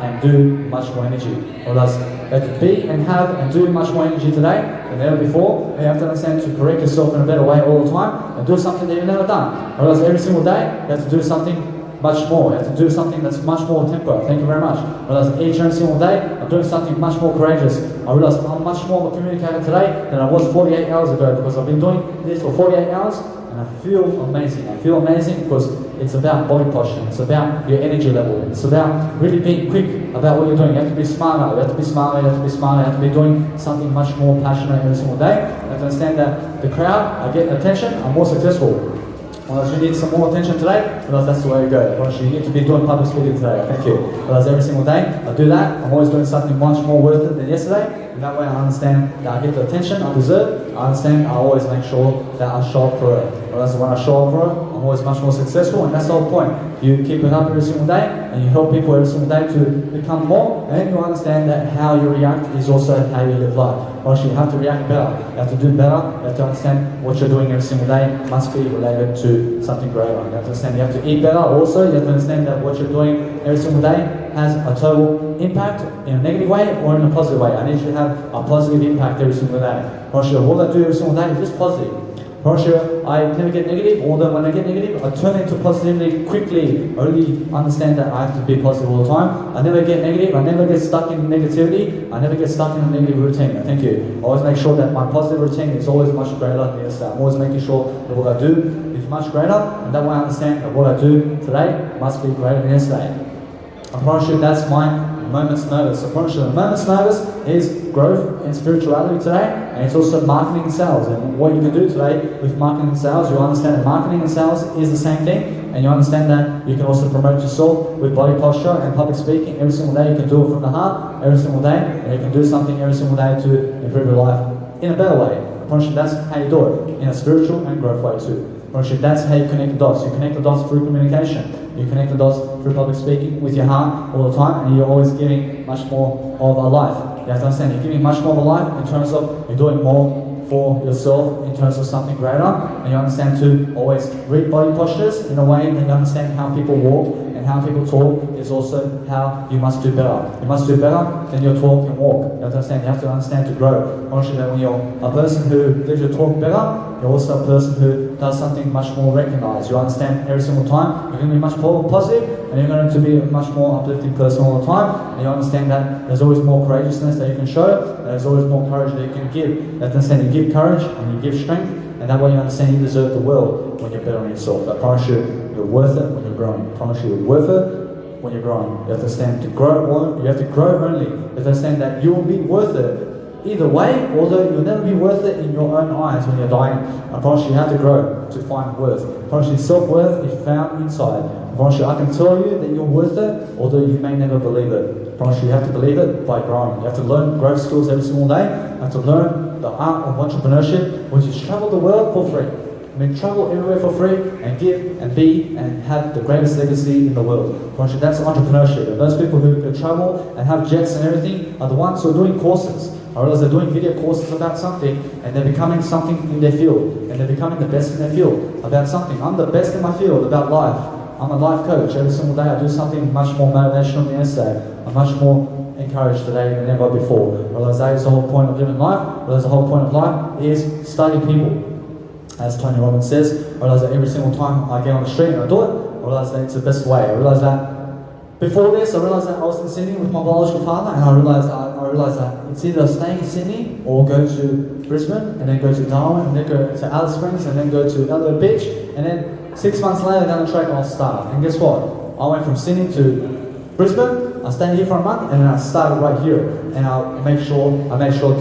and do much more energy. Or else, to be and have and do much more energy today than ever before. You have to understand to correct yourself in a better way all the time and do something that you've never done. Or else every single day, you have to do something much more. You have to do something that's much more tempo. Thank you very much. I realize each and every single day, I'm doing something much more courageous. I realize I'm much more of a communicator today than I was 48 hours ago because I've been doing this for 48 hours and I feel amazing. I feel amazing because it's about body posture. It's about your energy level. It's about really being quick about what you're doing. You have to be smarter. You have to be smarter. You have to be smarter. You have to be doing something much more passionate every single day. You have to understand that the crowd, I get attention, I'm more successful. Well, you need some more attention today, because that's the way you go. Well, you need to be doing public speaking today. Thank you. Because every single day I do that. I'm always doing something much more worth it than yesterday. And that way I understand that I get the attention I deserve. I understand I always make sure that I show up for it. Whereas when I show up for it, I'm always much more successful, and that's the whole point. You keep it up every single day, and you help people every single day to become more, and you understand that how you react is also how you live life. Also, you have to react better. You have to do better. You have to understand what you're doing every single day must be related to something greater. You have to understand you have to eat better. Also, you have to understand that what you're doing every single day has a total impact in a negative way or in a positive way. I need you to have a positive impact every single day. Also, what I do every single day is just positive. Sure, I never get negative, although when I get negative, I turn into positivity quickly. I really understand that I have to be positive all the time. I never get negative, I never get stuck in negativity, I never get stuck in a negative routine. Thank you. I always make sure that my positive routine is always much greater than yesterday. I'm always making sure that what I do is much greater, and that way I understand that what I do today must be greater than yesterday. I promise you that's my moment's notice. I promise you the moment's notice is growth in spirituality today, and it's also marketing and sales. And what you can do today with marketing and sales, you understand that marketing and sales is the same thing, and you understand that you can also promote yourself with body posture and public speaking every single day. You can do it from the heart every single day, and you can do something every single day to improve your life in a better way. I promise you that's how you do it, in a spiritual and growth way too. That's how you connect the dots. You connect the dots through communication. You connect the dots through public speaking with your heart all the time, and you're always giving much more of a life. You have to understand you're giving much more of a life in terms of you're doing more for yourself in terms of something greater, and you understand to always read body postures in a way that you understand how people walk and how people talk is also how you must do better. You must do better than your talk and walk. You have to understand. You have to understand to grow. Honestly, that when you're a person who lives your talk better, you're also a person who does something much more recognized. You understand every single time. You're going to be much more positive, and you're going to be a much more uplifting person all the time. And you understand that there's always more courageousness that you can show. And there's always more courage that you can give. You have to understand you give courage and you give strength, and that way you understand you deserve the world when you're bettering yourself. I promise you, you're worth it when you're growing. I promise you, you're worth it when you're growing. You have to understand to grow. You have to grow only. You have to understand that you will be worth it either way, although you'll never be worth it in your own eyes when you're dying. I promise you have to grow to find worth. I promise you self-worth is found inside. I promise you I can tell you that you're worth it, although you may never believe it. I promise you have to believe it by growing. You have to learn growth skills every single day. You have to learn the art of entrepreneurship, which is travel the world for free. I mean, travel everywhere for free and give and be and have the greatest legacy in the world. I promise you that's entrepreneurship. And those people who can travel and have jets and everything are the ones who are doing courses. I realize they're doing video courses about something and they're becoming something in their field, and they're becoming the best in their field about something. I'm the best in my field about life. I'm a life coach. Every single day I do something much more motivational than yesterday. I'm much more encouraged today than ever before. I realize that is the whole point of living life. I realize the whole point of life is study people. As Tony Robbins says, I realize that every single time I get on the street and I do it, I realize that it's the best way. I realize that before this, I realised that I was in Sydney with my biological father, and I realised that it's either staying in Sydney or go to Brisbane, and then go to Darwin, and then go to Alice Springs, and then go to Elliot Beach, and then 6 months later down the track I'll start. And guess what? I went from Sydney to Brisbane, I stayed here for a month, and then I started right here. And I made sure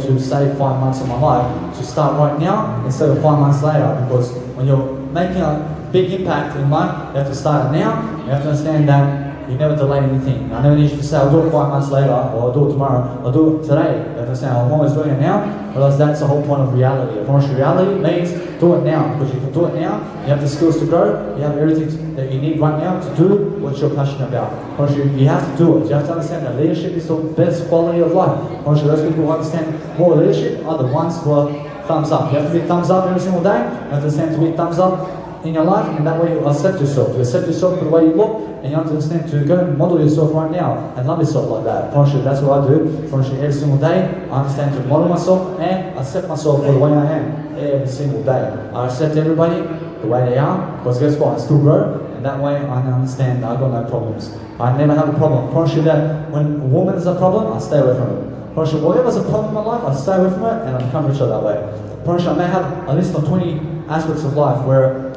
to save 5 months of my life to start right now instead of 5 months later, because when you're making a big impact in life, you have to start it now. You have to understand that you never delay anything. I never need you to say, I'll do it 5 months later, or I'll do it tomorrow, I'll do it today. You understand? I'm always doing it now, because that's the whole point of reality. I promise you, reality means do it now, because you can do it now, you have the skills to grow, you have everything that you need right now to do what you're passionate about. I promise you have to do it. You have to understand that leadership is the best quality of life. I promise you, those people who understand more leadership are the ones who are thumbs up. You have to be thumbs up every single day, you have to understand to be thumbs up in your life, and that way you accept yourself. You accept yourself for the way you look, and you understand to go and model yourself right now and love yourself like that. I promise you, that's what I do. I promise you, every single day I understand to model myself and accept myself for the way I am every single day. I accept everybody the way they are, because guess what? I still grow, and that way I understand that I've got no problems. I never have a problem. I promise you that when a woman is a problem, I stay away from it. I promise you, whatever's a problem in my life, I stay away from it, and I become richer that way. I promise you, I may have a list of 20 aspects of life where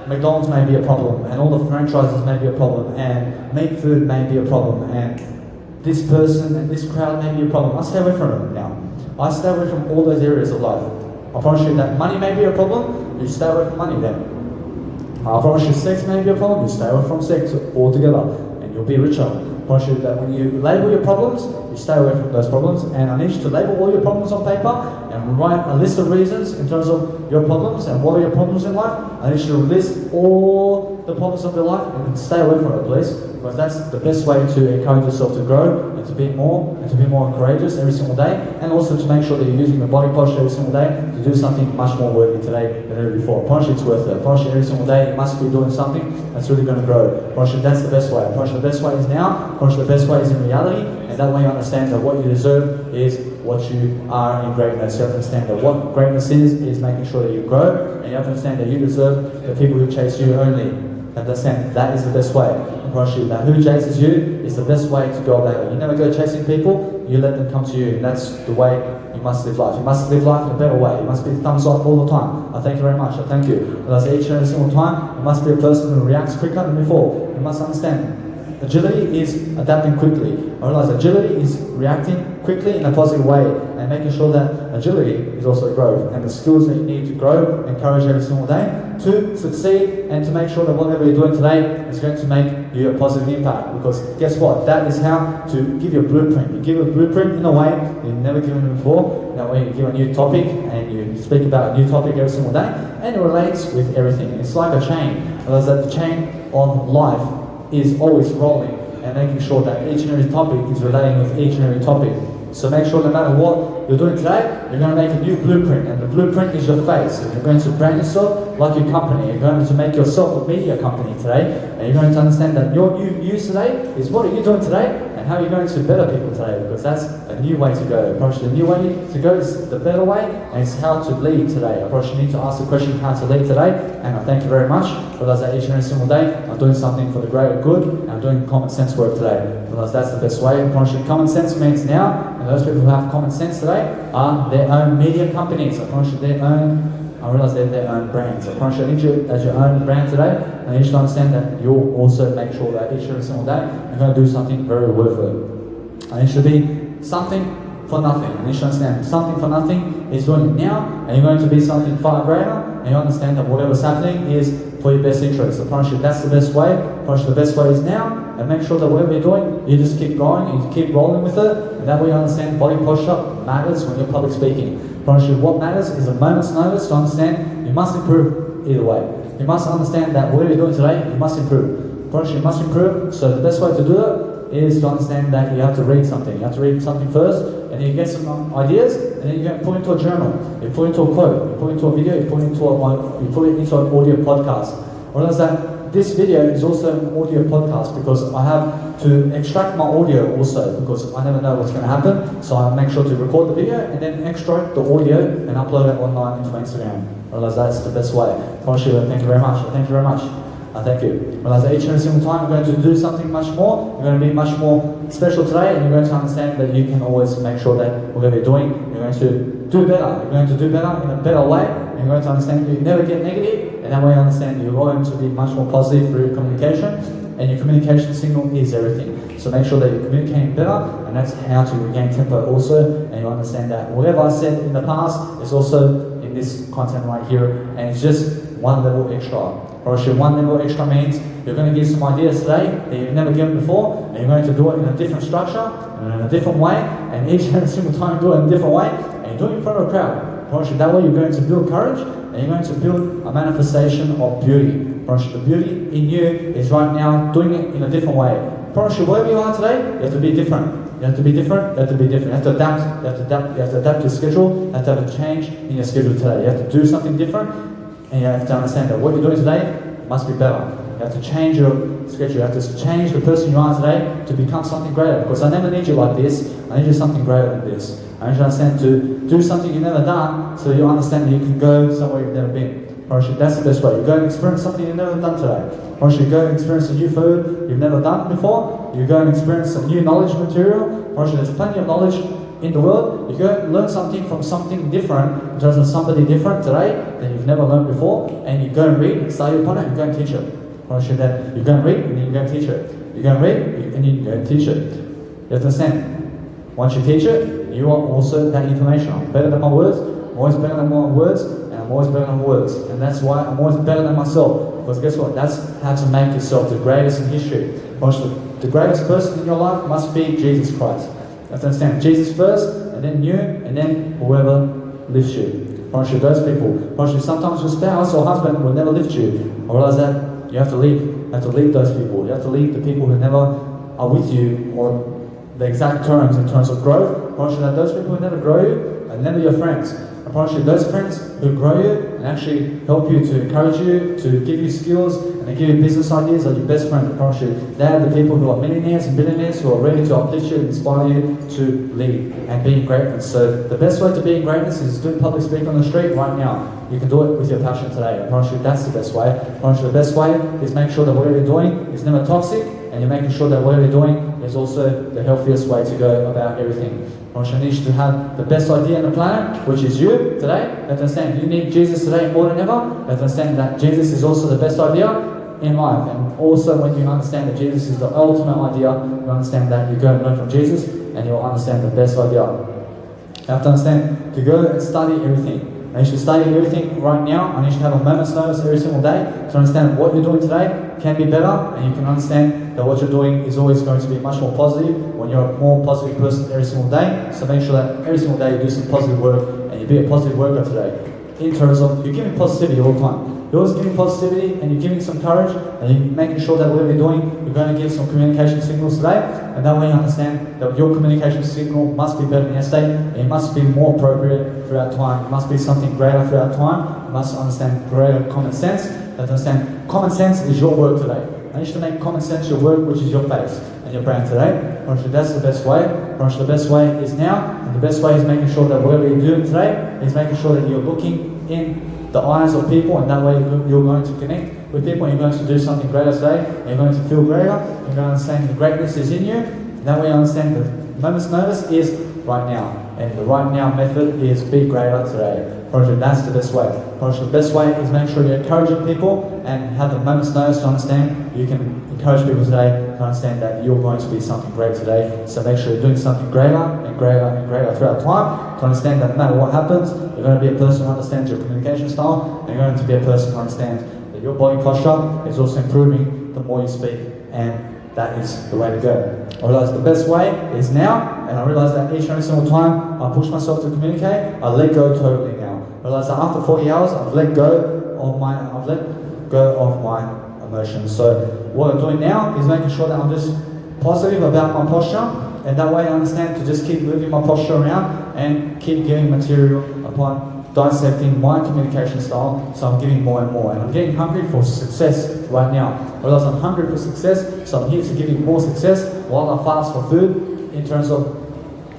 McDonald's may be a problem, and all the franchises may be a problem, and meat food may be a problem, and this person and this crowd may be a problem. I stay away from it now. I stay away from all those areas of life. I promise you that money may be a problem, you stay away from money then. I promise you sex may be a problem, you stay away from sex altogether, and you'll be richer. I promise you that when you label your problems, you stay away from those problems, and I need you to label all your problems on paper and write a list of reasons in terms of your problems and what are your problems in life. I need you to list all the problems of your life and stay away from it, please, because that's the best way to encourage yourself to grow and to be more courageous every single day, and also to make sure that you're using your body posture every single day to do something much more worthy today than ever before. I promise you it's worth it. I promise you every single day you must be doing something that's really going to grow. I promise you that's the best way. I promise you the best way is now. I promise you the best way is in reality, and that way you understand that what you deserve is what you are in greatness. You have to understand that what greatness is making sure that you grow, and you have to understand that you deserve the people who chase you only. Understand that is the best way. I promise you that who chases you is the best way to go about it. You never go chasing people, you let them come to you, and that's the way you must live life. You must live life in a better way. You must be thumbs up all the time. I thank you very much. I thank you. But I say each and every single time, you must be a person who reacts quicker than before. You must understand. Agility is adapting quickly. I realize agility is reacting quickly in a positive way and making sure that agility is also growth, and the skills that you need to grow and courage every single day to succeed and to make sure that whatever you're doing today is going to make you a positive impact. Because guess what? That is how to give you a blueprint. You give a blueprint in a way you've never given before. That way you give a new topic and you speak about a new topic every single day, and it relates with everything. It's like a chain. I realize that the chain of life is always rolling and making sure that each and every topic is relating with each and every topic. So make sure no matter what you're doing today, you're going to make a new blueprint, and the blueprint is your face. And you're going to brand yourself like your company. You're going to make yourself a media company today, and you're going to understand that your new use today is what are you doing today, and how you're going to better people today, because that's a new way to go. Approach the new way to go is the better way, and it's how to lead today. Approach, you need to ask the question how to lead today, and I thank you very much. Realize that each and every single day I'm doing something for the greater good, and I'm doing common sense work today. Realize that's the best way. Approach, common sense means now, and those people who have common sense today are their own media companies. Approach, their own. I realize they're their own brands. I promise you, I need you as your own brand today, and you should understand that you'll also make sure that each and every single day you're going to do something very worth it. And it should be something for nothing. And you should understand something for nothing is doing it now, and you're going to be something far greater, and you understand that whatever's happening is for your best interest. I promise you that's the best way. I promise you the best way is now, and make sure that whatever you're doing, you just keep going, you keep rolling with it, and that way you understand body posture matters when you're public speaking. I promise you what matters is a moment's notice to understand you must improve either way. You must understand that whatever you're doing today, you must improve. I promise you must improve, so the best way to do it is to understand that you have to read something. You have to read something first, and then you get some ideas, and then you put it into a journal, you put it into a quote, you put it into a video, you put it into an audio podcast. Realize that this video is also an audio podcast because I have to extract my audio also, because I never know what's going to happen. So I make sure to record the video and then extract the audio and upload it online into my Instagram. Realize that's the best way. Thank you very much. Thank you very much. Thank you. Realize that each and every single time you're going to do something much more, you're going to be much more special today, and you're going to understand that you can always make sure that whatever you're doing, you're going to do better. You're going to do better in a better way, and you're going to understand you never get negative, and that way you understand you're going to be much more positive through your communication, and your communication signal is everything. So make sure that you're communicating better, and that's how to regain tempo also, and you understand that whatever I said in the past is also in this content right here, and it's just one level extra. Or one level extra means you're going to give some ideas today that you've never given before, and you're going to do it in a different structure and in a different way, and each and every single time you do it in a different way, and you do it in front of a crowd. That way you're going to build courage, and you're going to build a manifestation of beauty. The beauty in you is right now doing it in a different way. Wherever you are today, you have to be different. You have to be different, you have to be different. You have to adapt, you have to adapt, you have to adapt your schedule, you have to have a change in your schedule today. You have to do something different, and you have to understand that what you're doing today must be better. You have to change your schedule. You have to change the person you are today to become something greater. Because I never need you like this. I need you something greater than this. I need you to understand to do something you've never done, so you understand that you can go somewhere you've never been. Or that's the best way. You go and experience something you've never done today. Or you go and experience a new food you've never done before. You go and experience some new knowledge material. Or there's plenty of knowledge in the world. You go and learn something from something different, in terms of somebody different today that you've never learned before, and you go and read and study upon it and go and teach it. Or that you go and read and then you go and teach it. You go and read and you go and teach it. You have to understand. Once you teach it, you are also that information. I'm better than my words. I'm always better than my words, and I'm always better than words. And that's why I'm always better than myself. Because guess what? That's how to make yourself the greatest in history. The greatest person in your life must be Jesus Christ. You have to understand, Jesus first, and then you, and then whoever lifts you. Promise you, those people. Promise you, sometimes your spouse or husband will never lift you. I realize that you have to leave. You have to leave those people. You have to leave the people who never are with you, or the exact terms in terms of growth. Promise you that those people who never grow you are never your friends. I promise you, those friends who grow you and actually help you, to encourage you, to give you skills, and to give you business ideas are your best friends. I promise you, they are the people who are millionaires and billionaires who are ready to uplift you and inspire you to lead and be in greatness. So the best way to be in greatness is doing public speaking on the street right now. You can do it with your passion today. I promise you that's the best way. I promise you the best way is make sure that whatever you're doing is never toxic, and you're making sure that whatever you're doing is also the healthiest way to go about everything. I need you to have the best idea on the planet, which is you today. You have to understand you need Jesus today more than ever. You have to understand that Jesus is also the best idea in life. And also when you understand that Jesus is the ultimate idea, you understand that you go and learn from Jesus, and you'll understand the best idea. You have to understand to go and study everything. And you should study everything right now, and you should have a moment's notice every single day to understand what you're doing today can be better, and you can understand that what you're doing is always going to be much more positive when you're a more positive person every single day. So make sure that every single day you do some positive work, and you be a positive worker today. in terms of you're giving positivity all the time. You're always giving positivity and you're giving some courage and you're making sure that whatever you're doing, you're going to give some communication signals today. And that way you understand that your communication signal must be better than yesterday. And it must be more appropriate throughout time. It must be something greater throughout time. You must understand greater common sense. You have to understand common sense is your work today. I need you to make common sense your work, which is your face and your brain today. That's the best way. The best way is now. And the best way is making sure that whatever you're doing today is making sure that you're looking in the eyes of people, and that way you're going to connect with people, and you're going to do something greater today, and you're going to feel greater, you're going to understand the greatness is in you, and that way you understand the moment's notice is right now, and the right now method is be greater today. That's the best way. The best way is make sure you're encouraging people and have the moment's notice to understand you can encourage people today to understand that you're going to be something great today. So make sure you're doing something greater and greater and greater throughout time to understand that no matter what happens, you're going to be a person who understands your communication style, and you're going to be a person who understands that your body posture is also improving the more you speak, and that is the way to go. I realize the best way is now, and I realize that each and every single time I push myself to communicate, I let go totally now. I realize that after 40 hours, I've let go of my emotions. So what I'm doing now is making sure that I'm just positive about my posture, and that way I understand to just keep moving my posture around and keep giving material upon dissecting my communication style, so I'm giving more and more. And I'm getting hungry for success right now. I realize I'm hungry for success, so I'm here to give you more success while I fast for food in terms of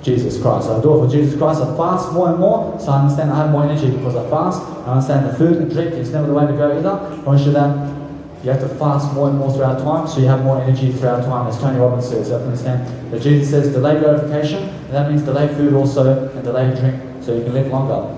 Jesus Christ. I do it for Jesus Christ. I fast more and more, so I understand I have more energy because I fast. I understand the food and drink is never the way to go either. I want you that you have to fast more and more throughout time, so you have more energy throughout time, as Tony Robbins says. You have to understand that Jesus says delay gratification, and that means delay food also, and delay drink, so you can live longer.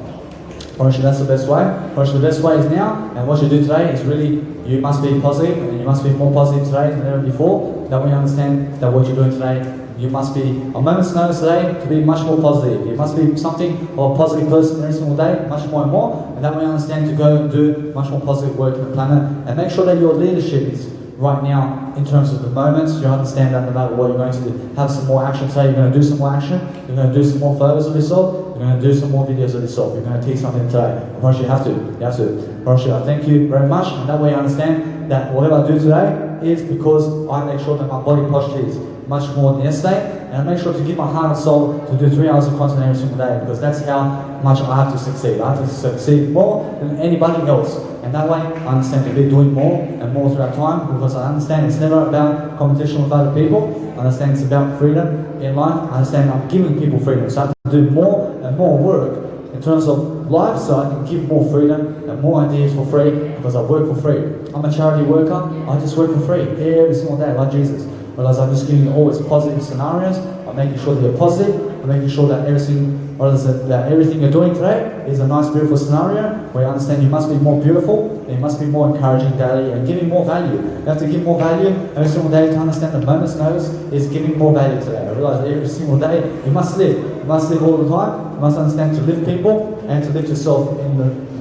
That's the best way. The best way is now, and what you do today is really, you must be positive, and you must be more positive today than ever before. That way you understand that what you're doing today, you must be a moment's notice today to be much more positive. You must be something of a positive person every single day, much more and more, and that way you understand to go and do much more positive work in the planet, and make sure that your leadership is right now in terms of the moments. You understand that no matter what you're going to do, have some more action today. You're going to do some more action. You're going to do some more photos of yourself. You're going to do some more videos of yourself. You're going to teach something today. Of course, you have to. You have to. I thank you very much, and that way you understand that whatever I do today is because I make sure that my body posture is much more than yesterday, and I make sure to give my heart and soul to do 3 hours of content every single day, because that's how much I have to succeed. I have to succeed more than anybody else, and that way I understand to be doing more and more throughout time, because I understand it's never about competition with other people. I understand it's about freedom in life. I understand I'm giving people freedom, so I have to do more and more work in terms of life, so I can give more freedom and more ideas for free, because I work for free. I'm a charity worker. I just work for free every single day, like Jesus. Whereas I'm just giving you always positive scenarios. I'm making sure that you're positive. I'm making sure that everything you're doing today is a nice, beautiful scenario where you understand you must be more beautiful, and you must be more encouraging daily and giving more value. You have to give more value every single day to understand the moment's notice is giving more value today. I realize that every single day you must live. You must live all the time. You must understand to lift people and to lift yourself in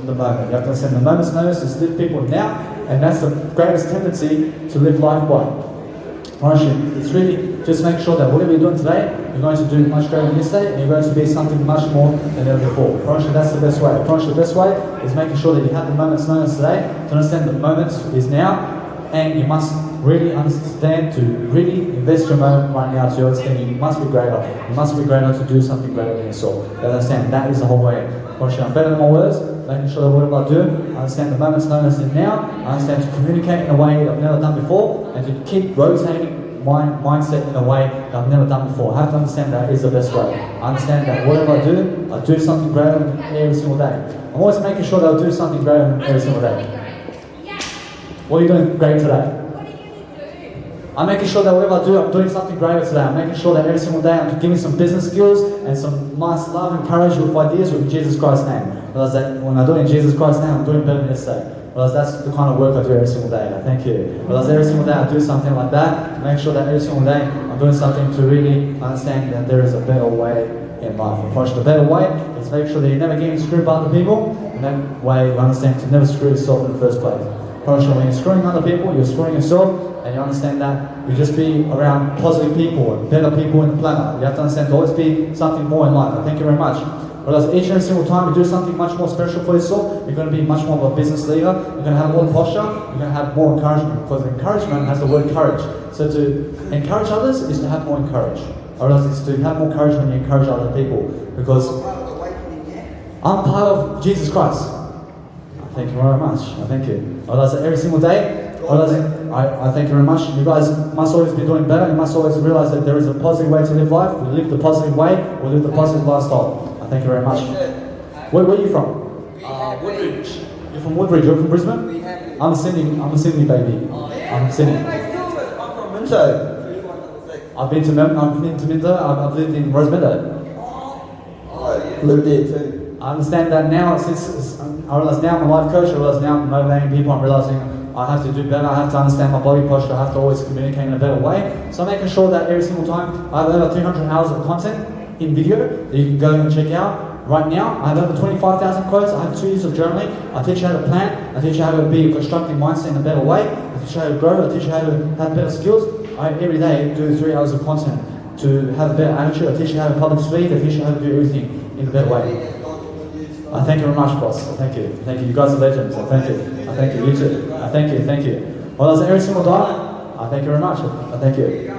the moment. You have to understand the moment's notice is lift people now, and that's the greatest tendency to live life by. It's really just make sure that whatever you're doing today, you're going to do much greater than yesterday, and you're going to be something much more than ever before. That's the best way. The best way is making sure that you have the moment's notice today to understand the moment is now, and you must really understand to really invest your moment right now to understand you must be greater. You must be greater to do something greater than yourself. You understand that is the whole way. I'm better than my words, making sure that whatever I do, I understand the moment's notice is now. I understand to communicate in a way that I've never done before, and to keep rotating my mindset in a way that I've never done before. I have to understand that is the best way. I understand that whatever I do something greater than every single day. I'm always making sure that I do something greater than every single day. What are you doing great today? I'm making sure that whatever I do, I'm doing something greater today. I'm making sure that every single day I'm giving some business skills and some nice love and courage with ideas with Jesus Christ's name. Because that when I do it in Jesus Christ's name, I'm doing better than yesterday. Because that's the kind of work I do every single day. I thank you. Because every single day I do something like that, to make sure that every single day I'm doing something to really understand that there is a better way in life. Of course, the better way is make sure that you're never getting screwed by other people, and that way you understand to never screw yourself in the first place. Of course, when you're screwing other people, you're screwing yourself. And you understand that you just be around positive people and better people in the planet. You have to understand to always be something more in life. Thank you very much. Whereas each and every single time you do something much more special for yourself, you're going to be much more of a business leader, you're going to have more posture, you're going to have more encouragement, because encouragement has the word courage. So to encourage others is to have more courage. Or else it's to have more courage when you encourage other people. Because I'm part of Jesus Christ. Thank you very much. I thank you. Or else every single day, I thank you very much. You guys must always be doing better. You must always realize that there is a positive way to live life. We live the positive way, we live the positive lifestyle. I thank you very much. Where are you from? Woodridge. You're from Woodridge. You're from Brisbane? I'm a Sydney baby. I'm Sydney. I'm from Minto. I've been to Minto. I've lived in Rosemeadow. I lived there too. I understand that now, I realize now I'm a life coach, I realize now I'm motivating people, I'm realizing I have to do better, I have to understand my body posture, I have to always communicate in a better way. So I'm making sure that every single time I have over 300 hours of content in video that you can go and check out. Right now, I have over 25,000 quotes, I have 2 years of journaling, I teach you how to plan, I teach you how to be a constructive mindset in a better way, I teach you how to grow, I teach you how to have better skills. I every day do 3 hours of content to have a better attitude, I teach you how to public speak, I teach you how to do everything in a better way. I thank you very much, boss. I thank you. Thank you. You guys are legends. I thank you. I thank you. You too. I thank you. Thank you. Well, that's every single time. I thank you very much. I thank you.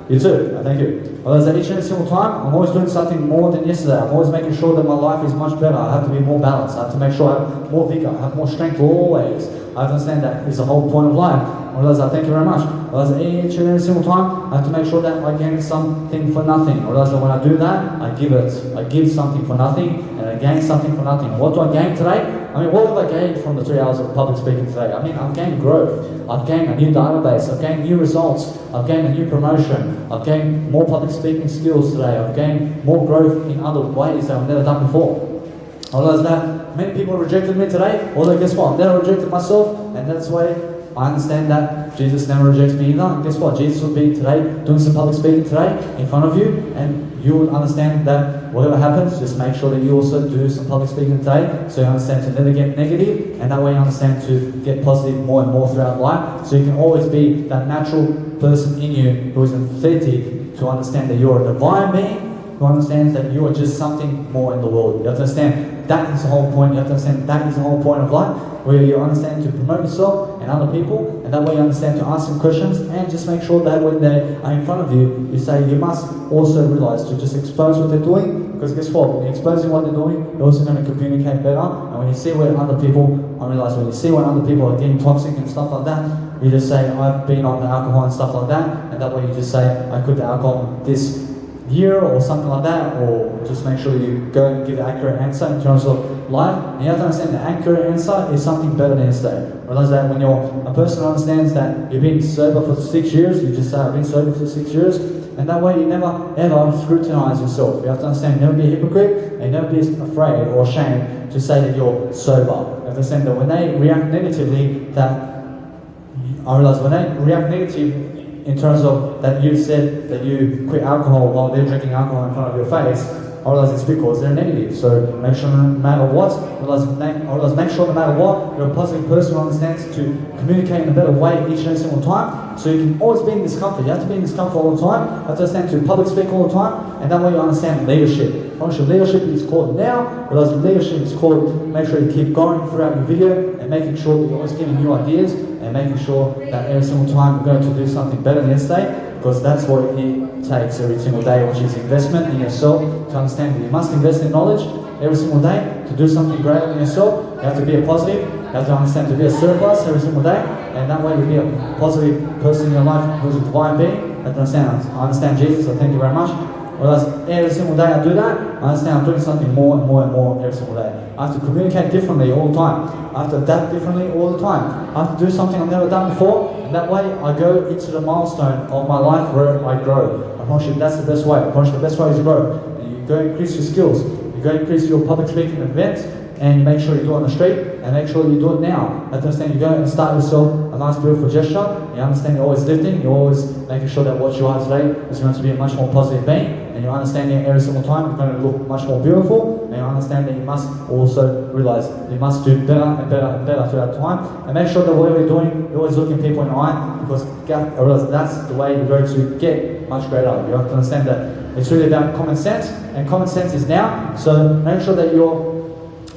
You too. I thank you. Well, that's each and every single time. I'm always doing something more than yesterday. I'm always making sure that my life is much better. I have to be more balanced. I have to make sure I have more vigor. I have more strength always. I understand that is the whole point of life. Well, I thank you very much. Well, each and every single time, I have to make sure that I gain something for nothing. Or else when I do that, I give it. I give something for nothing, and I gain something for nothing. What do I gain today? I mean, what have I gained from the 3 hours of public speaking today? I mean, I've gained growth. I've gained a new database. I've gained new results. I've gained a new promotion. I've gained more public speaking skills today. I've gained more growth in other ways that I've never done before. Although that many people rejected me today, although guess what? I've never rejected myself, and that's why I understand that Jesus never rejects me either. And guess what? Jesus will be today doing some public speaking today in front of you, and you will understand that whatever happens, just make sure that you also do some public speaking today, so you understand to never get negative, and that way you understand to get positive more and more throughout life, so you can always be that natural person in you who is empathetic to understand that you're a divine being, who understands that you are just something more in the world. You have to understand that is the whole point. You have to understand that is the whole point of life, where you understand to promote yourself and other people, and that way you understand to ask them questions, and just make sure that when they are in front of you, you say you must also realize to just expose what they're doing, because guess what? When you're exposing what they're doing, you're also going to communicate better, and when you see where other people, I realize when you see when other people are getting toxic and stuff like that, you just say, I've been on the alcohol and stuff like that, and that way you just say, I quit the alcohol this year or something like that, or just make sure you go and give an accurate answer in terms of life. And you have to understand the accurate answer is something better than yesterday. Realize that when you're a person who understands that you've been sober for 6 years, you just say, I've been sober for 6 years, and that way you never ever scrutinize yourself. You have to understand, never be a hypocrite, and never be afraid or ashamed to say that you're sober. You have to understand that when they react negatively, I realize when they react negative in terms of that you said that you quit alcohol while they're drinking alcohol in front of your face, I realize it's because they're negative. So make sure no matter what, make sure no matter what, you're a positive person who understands to communicate in a better way each and every single time. So you can always be in discomfort. You have to be in discomfort all the time. You have to understand to public speak all the time, and that way you understand leadership. Once your leadership is called now, realize leadership is called make sure you keep going throughout your video and making sure that you're always giving new ideas and making sure that every single time you're going to do something better than yesterday, because that's what it takes every single day, which is investment in yourself, to understand that you must invest in knowledge every single day to do something greater than yourself. You have to be a positive, you have to understand to be a surplus every single day, and that way you'll be a positive person in your life who's a divine being. You have to understand, I understand Jesus, so thank you very much. Whereas every single day I do that, I understand I'm doing something more and more and more every single day. I have to communicate differently all the time. I have to adapt differently all the time. I have to do something I've never done before, and that way I go into the milestone of my life where I grow. I promise you that's the best way. I promise you the best way is to grow. And you go increase your skills. You go increase your public speaking events, and you make sure you do it on the street, and make sure you do it now. You have to understand you go and start yourself a nice beautiful gesture. You understand you're always lifting, you're always making sure that what you are today is going to be a much more positive being, and you understand that every single time you're going to look much more beautiful, and you understand that you must also realize you must do better and better and better throughout time, and make sure that whatever you're doing, you're always looking people in the eye, because I realize that's the way you're going to get much greater. You have to understand that it's really about common sense, and common sense is now, so make sure that you're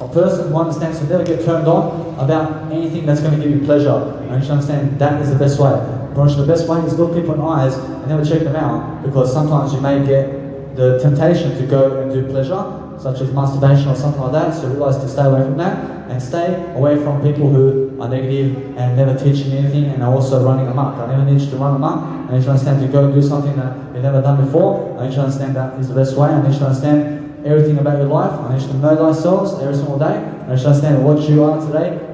a person who understands to never get turned on about anything that's going to give you pleasure. And you should understand that is the best way. The best way is look people in the eyes and never check them out, because sometimes you may get the temptation to go and do pleasure, such as masturbation or something like that, so realize to stay away from that, and stay away from people who are negative and never teaching you anything and are also running amok. I never need you to run amok, and you should understand to go and do something that you've never done before, and you should understand that is the best way, and you should understand everything about your life, and you should know thyself every single day, and you should understand what you are today.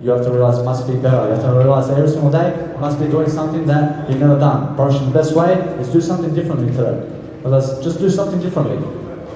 You have to realize it must be better. You have to realize that every single day you must be doing something that you've never done. Probably the best way is do something differently today. Otherwise, just do something differently.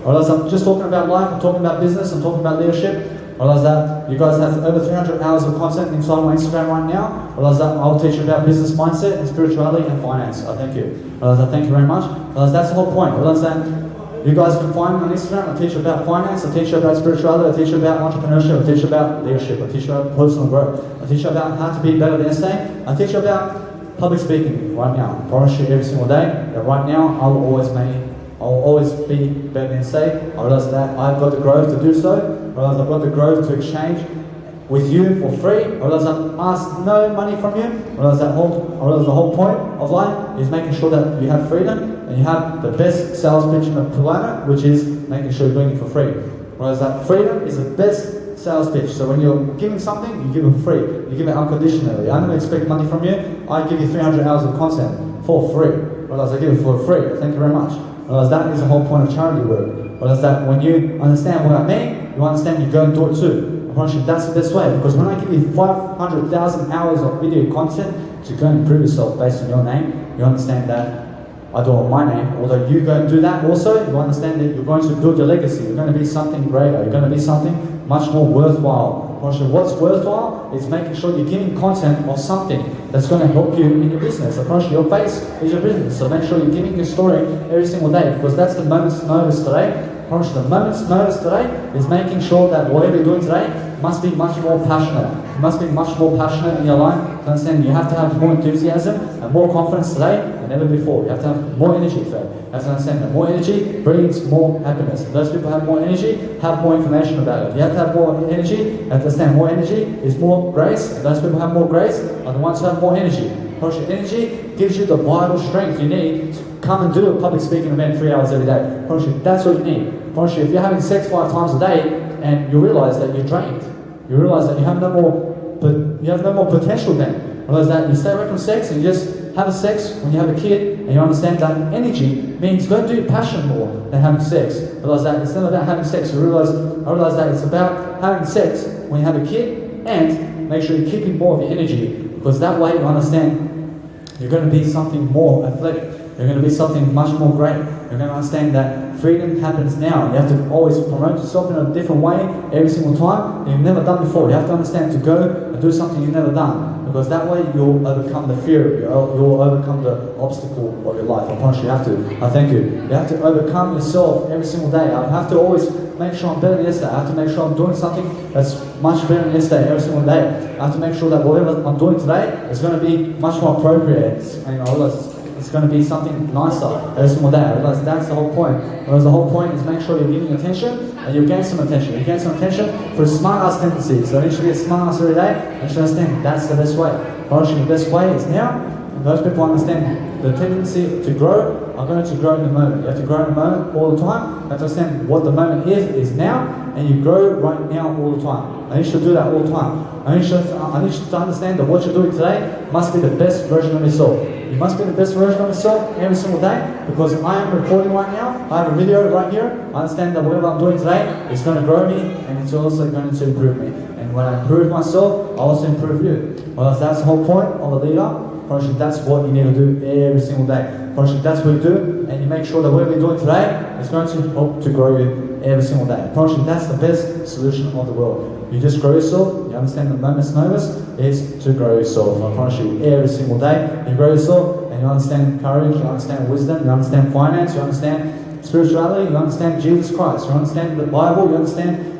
Otherwise, I'm just talking about life, I'm talking about business, I'm talking about leadership. Otherwise, that you guys have over 300 hours of content inside my Instagram right now. Otherwise, that I'll teach you about business mindset and spirituality and finance. I thank you. Otherwise, I thank you very much. Otherwise, that's the whole point. Otherwise, that you guys can find me on Instagram. I teach you about finance, I teach you about spirituality, I teach you about entrepreneurship, I teach you about leadership, I teach you about personal growth, I teach you about how to be better than yesterday, I teach you about public speaking right now. I promise you every single day that right now I will always be better than yesterday. I realize that I've got the growth to do so. I realize I've got the growth to exchange with you for free. I realize I've asked no money from you. I realize the whole point of life is making sure that you have freedom and you have the best sales pitch on the planet, which is making sure you're doing it for free. Whereas that freedom is the best sales pitch. So when you're giving something, you give it free. You give it unconditionally. I don't expect money from you. I give you 300 hours of content for free. Whereas I give it for free. Thank you very much. Whereas that is the whole point of charity work. Whereas that when you understand what I mean, you understand you go and do it too. That's the best way, because when I give you 500,000 hours of video content to go and improve yourself based on your name, you understand that I do it on my name. Although you go and do that also, you understand that you're going to build your legacy. You're going to be something greater. You're going to be something much more worthwhile. What's worthwhile is making sure you're giving content of something that's going to help you in your business. I promise you, your face is your business. So make sure you're giving your story every single day, because that's the moment's notice today. I promise you, the moment's notice today is making sure that whatever you're doing today must be much more passionate. You must be much more passionate in your life. To understand you have to have more enthusiasm and more confidence today than ever before. You have to have more energy today. You have to understand that more energy brings more happiness. If those people have more energy, have more information about it. You have to have more energy. You have to understand more energy is more grace. And those people have more grace are the ones who have more energy. Because your energy gives you the vital strength you need to come and do a public speaking event 3 hours every day. Because that's what you need. Because if you're having sex 5 times a day and you realize that you're drained, you realize that you have no more potential then. Realize that you stay away from sex and you just have sex when you have a kid, and you understand that energy means go and do passion more than having sex. Realize that it's not about having sex. I realize that it's about having sex when you have a kid, and make sure you're keeping more of your energy, because that way you understand you're going to be something more athletic. You're going to be something much more great. You're going to understand that freedom happens now. You have to always promote yourself in a different way every single time that you've never done before. You have to understand to go and do something you've never done, because that way you'll overcome the fear, you'll overcome the obstacle of your life. I promise you have to. I thank you. You have to overcome yourself every single day. I have to always make sure I'm better than yesterday. I have to make sure I'm doing something that's much better than yesterday every single day. I have to make sure that whatever I'm doing today is going to be much more appropriate. And I realize it's going to be something nicer every single day. I realize that's the whole point. Whereas the whole point is make sure you're giving attention and you gain some attention. You gain some attention for smart ass tendencies. So you should be a smart ass every day, and you should understand that's the best way. The best way is now. And those people understand the tendency to grow are going to grow in the moment. You have to grow in the moment all the time. You have to understand what the moment is now, and you grow right now all the time. And you should do that all the time. I need you to understand that what you're doing today must be the best version of yourself. You must be the best version of yourself every single day, because I am recording right now. I have a video right here. I understand that whatever I'm doing today is going to grow me, and it's also going to improve me. And when I improve myself, I also improve you. Well, that's the whole point of a leader. That's what you need to do every single day. That's what you do, and you make sure that whatever you're doing today is going to help to grow you every single day. That's the best solution of the world. You just grow yourself. You understand the moment's notice is to grow yourself. I promise you, every single day you grow yourself and you understand courage, you understand wisdom, you understand finance, you understand spirituality, you understand Jesus Christ, you understand the Bible, you understand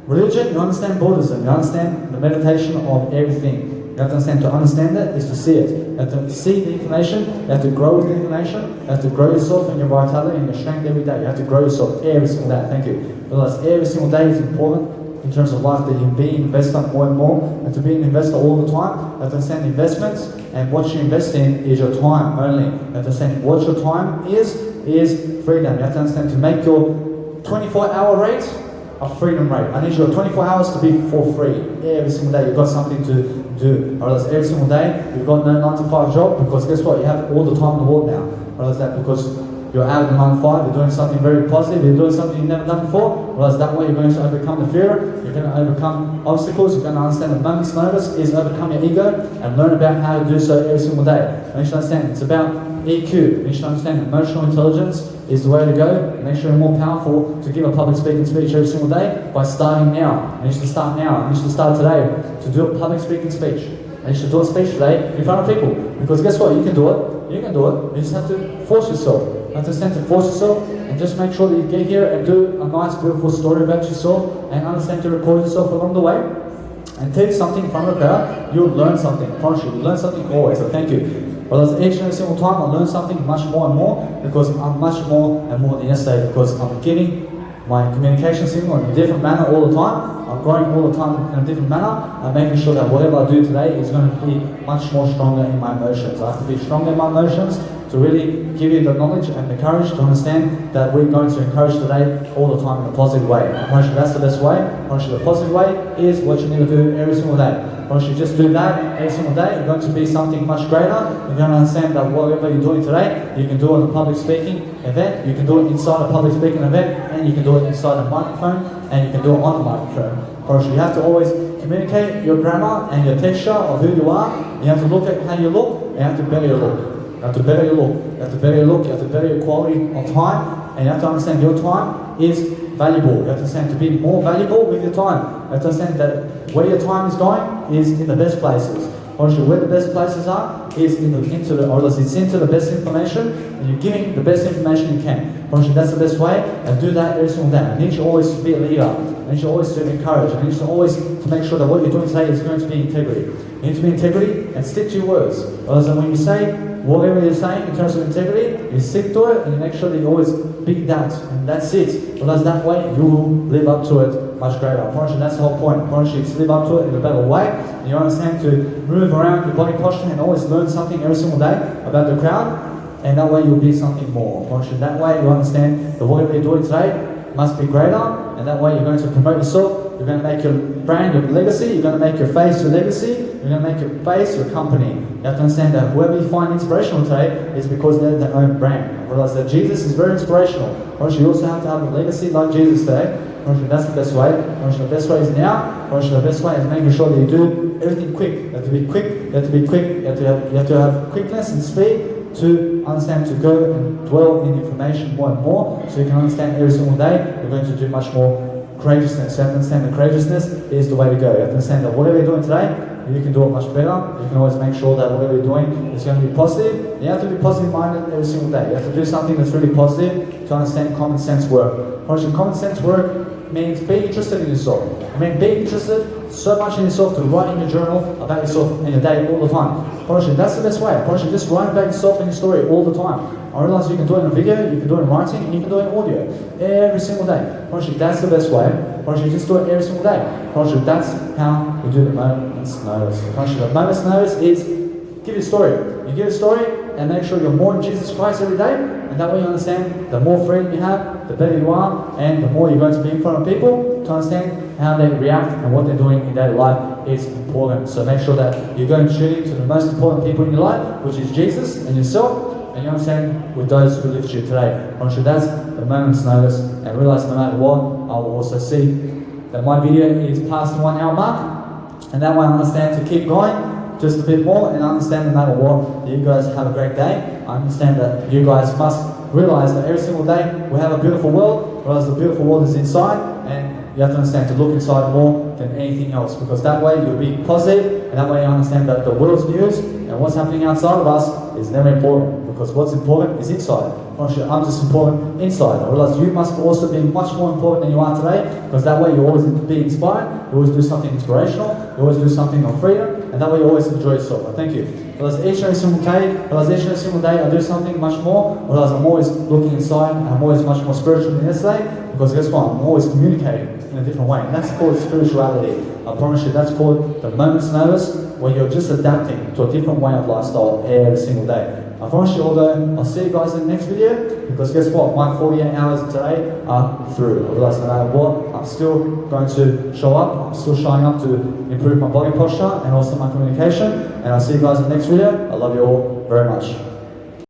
religion, you understand Buddhism, you understand the meditation of everything. You have to understand, to understand it is to see it. You have to see the information, you have to grow with the information, you have to grow yourself and your vitality and your strength every day. You have to grow yourself every single day. Thank you. Realize every single day is important in terms of life, that you be an investor more and more, and to be an investor all the time. You have to understand investments, and what you invest in is your time only. You have to understand what your time is freedom. You have to understand, to make your 24-hour rate a freedom rate. I need your 24 hours to be for free. Every single day you've got something to do. Or else every single day you've got no 9 to 5 job, because guess what? You have all the time in the world now. Or else that because you're out of the 9 to 5, you're doing something very positive, you're doing something you've never done before. Or else that way you're going to overcome the fear, you're going to overcome obstacles, you're going to understand the moment's notice is overcome your ego and learn about how to do so every single day. And you should understand, it's about EQ. You should understand emotional intelligence is the way to go. Make sure you're more powerful to give a public speaking speech every single day by starting now. You should start now. You should start today to do a public speaking speech. And you should do a speech today in front of people. Because guess what? You can do it. You can do it. You just have to force yourself. You understand, to force yourself and just make sure that you get here and do a nice, beautiful story about yourself, and understand to record yourself along the way and take something in front of the crowd. You'll learn something. I promise you, you'll learn something always. So thank you. Well, as each and every single time I learn something much more and more, because I'm much more and more than yesterday, because I'm giving my communication signal in a different manner all the time. I'm growing all the time in a different manner. I'm making sure that whatever I do today is going to be much more stronger in my emotions. I have to be stronger in my emotions to really give you the knowledge and the courage to understand that we're going to encourage today all the time in a positive way. I promise you that's the best way. I promise you the positive way is what you need to do every single day. Once you just do that every single day, you're going to be something much greater. You're going to understand that whatever you're doing today, you can do it in a public speaking event, you can do it inside a public speaking event, and you can do it inside a microphone, and you can do it on the microphone. Of you have to always communicate your grammar and your texture of who you are. You have to look at how you look, and you have to better your look. You have to better your look. You have to better your look. You have to better your quality of time, and you have to understand your time is valuable. You have to understand to be more valuable with your time. You have to understand that where your time is going is in the best places. Honestly, where the best places are is into the best information, and you're giving the best information you can. Honestly, that's the best way, and do that every single day. I need you always to be a leader. I need you always to encourage. I need you always to make sure that what you're doing today is going to be integrity. You need to be integrity and stick to your words. Otherwise, when you say whatever you're saying in terms of integrity, you stick to it and you make sure that you always be that, and that's it. Otherwise, that way you will live up to it much greater. I promise you, that's the whole point. I promise you to live up to it in a better way. And you understand to move around your body posture and always learn something every single day about the crowd, and that way you'll be something more. I promise you, that way you understand that whatever you're doing today must be greater, and that way you're going to promote yourself. You're going to make your brand your legacy. You're going to make your face your legacy. You're going to make your face your company. You have to understand that whoever you find inspirational today is because they're their own brand. Realize that Jesus is very inspirational. You also have to have a legacy like Jesus today. That's the best way. The best way is now. The best way is making sure that you do everything quick. You have to be quick. You have to be quick. You have to have quickness and speed to understand, to go and dwell in information more and more, so you can understand every single day. You're going to do much more courageousness. You have to understand that courageousness is the way to go. You have to understand that whatever you're doing today, you can do it much better. You can always make sure that whatever you're doing is going to be positive. You have to be positive minded every single day. You have to do something that's really positive to understand common sense work. Common sense work means be interested in yourself. I mean, be interested so much in yourself to write in your journal about yourself in your day all the time. That's the best way. Just write about yourself in your story all the time. I realize you can do it in a video, you can do it in writing, and you can do it in audio every single day. That's the best way. Just do it every single day. That's how we do the moment's notice. The moment's notice is give your story. You give a story and make sure you're more in Jesus Christ every day, and that way you understand the more freedom you have, the better you are, and the more you're going to be in front of people to understand how they react and what they're doing in their life is important. So make sure that you're going to tune into the most important people in your life, which is Jesus and yourself, and you understand with those who lift you today. That's the moment's notice, and realize no matter what, I will also see that my video is past the 1 hour mark, and that way I understand to keep going just a bit more, and understand no matter what, you guys have a great day. I understand that you guys must realize that every single day we have a beautiful world, whereas the beautiful world is inside, and you have to understand to look inside more than anything else, because that way you'll be positive, and that way you understand that the world's news and what's happening outside of us is never important, because what's important is inside. I'm just important inside. I realize you must also be much more important than you are today, because that way you always be inspired, you always do something inspirational, you always do something on freedom, and that way you always enjoy yourself. I thank you. Realize each and every single day, realize each and every single day I do something much more, realize I'm always looking inside, and I'm always much more spiritual than yesterday, because guess what? I'm always communicating in a different way. And that's called spirituality. I promise you, that's called the moment's notice, where you're just adapting to a different way of lifestyle every single day. I promise you, although I'll see you guys in the next video, because guess what? My 48 hours today are through. I realize no matter what, I'm still going to show up. I'm still showing up to improve my body posture and also my communication. And I'll see you guys in the next video. I love you all very much.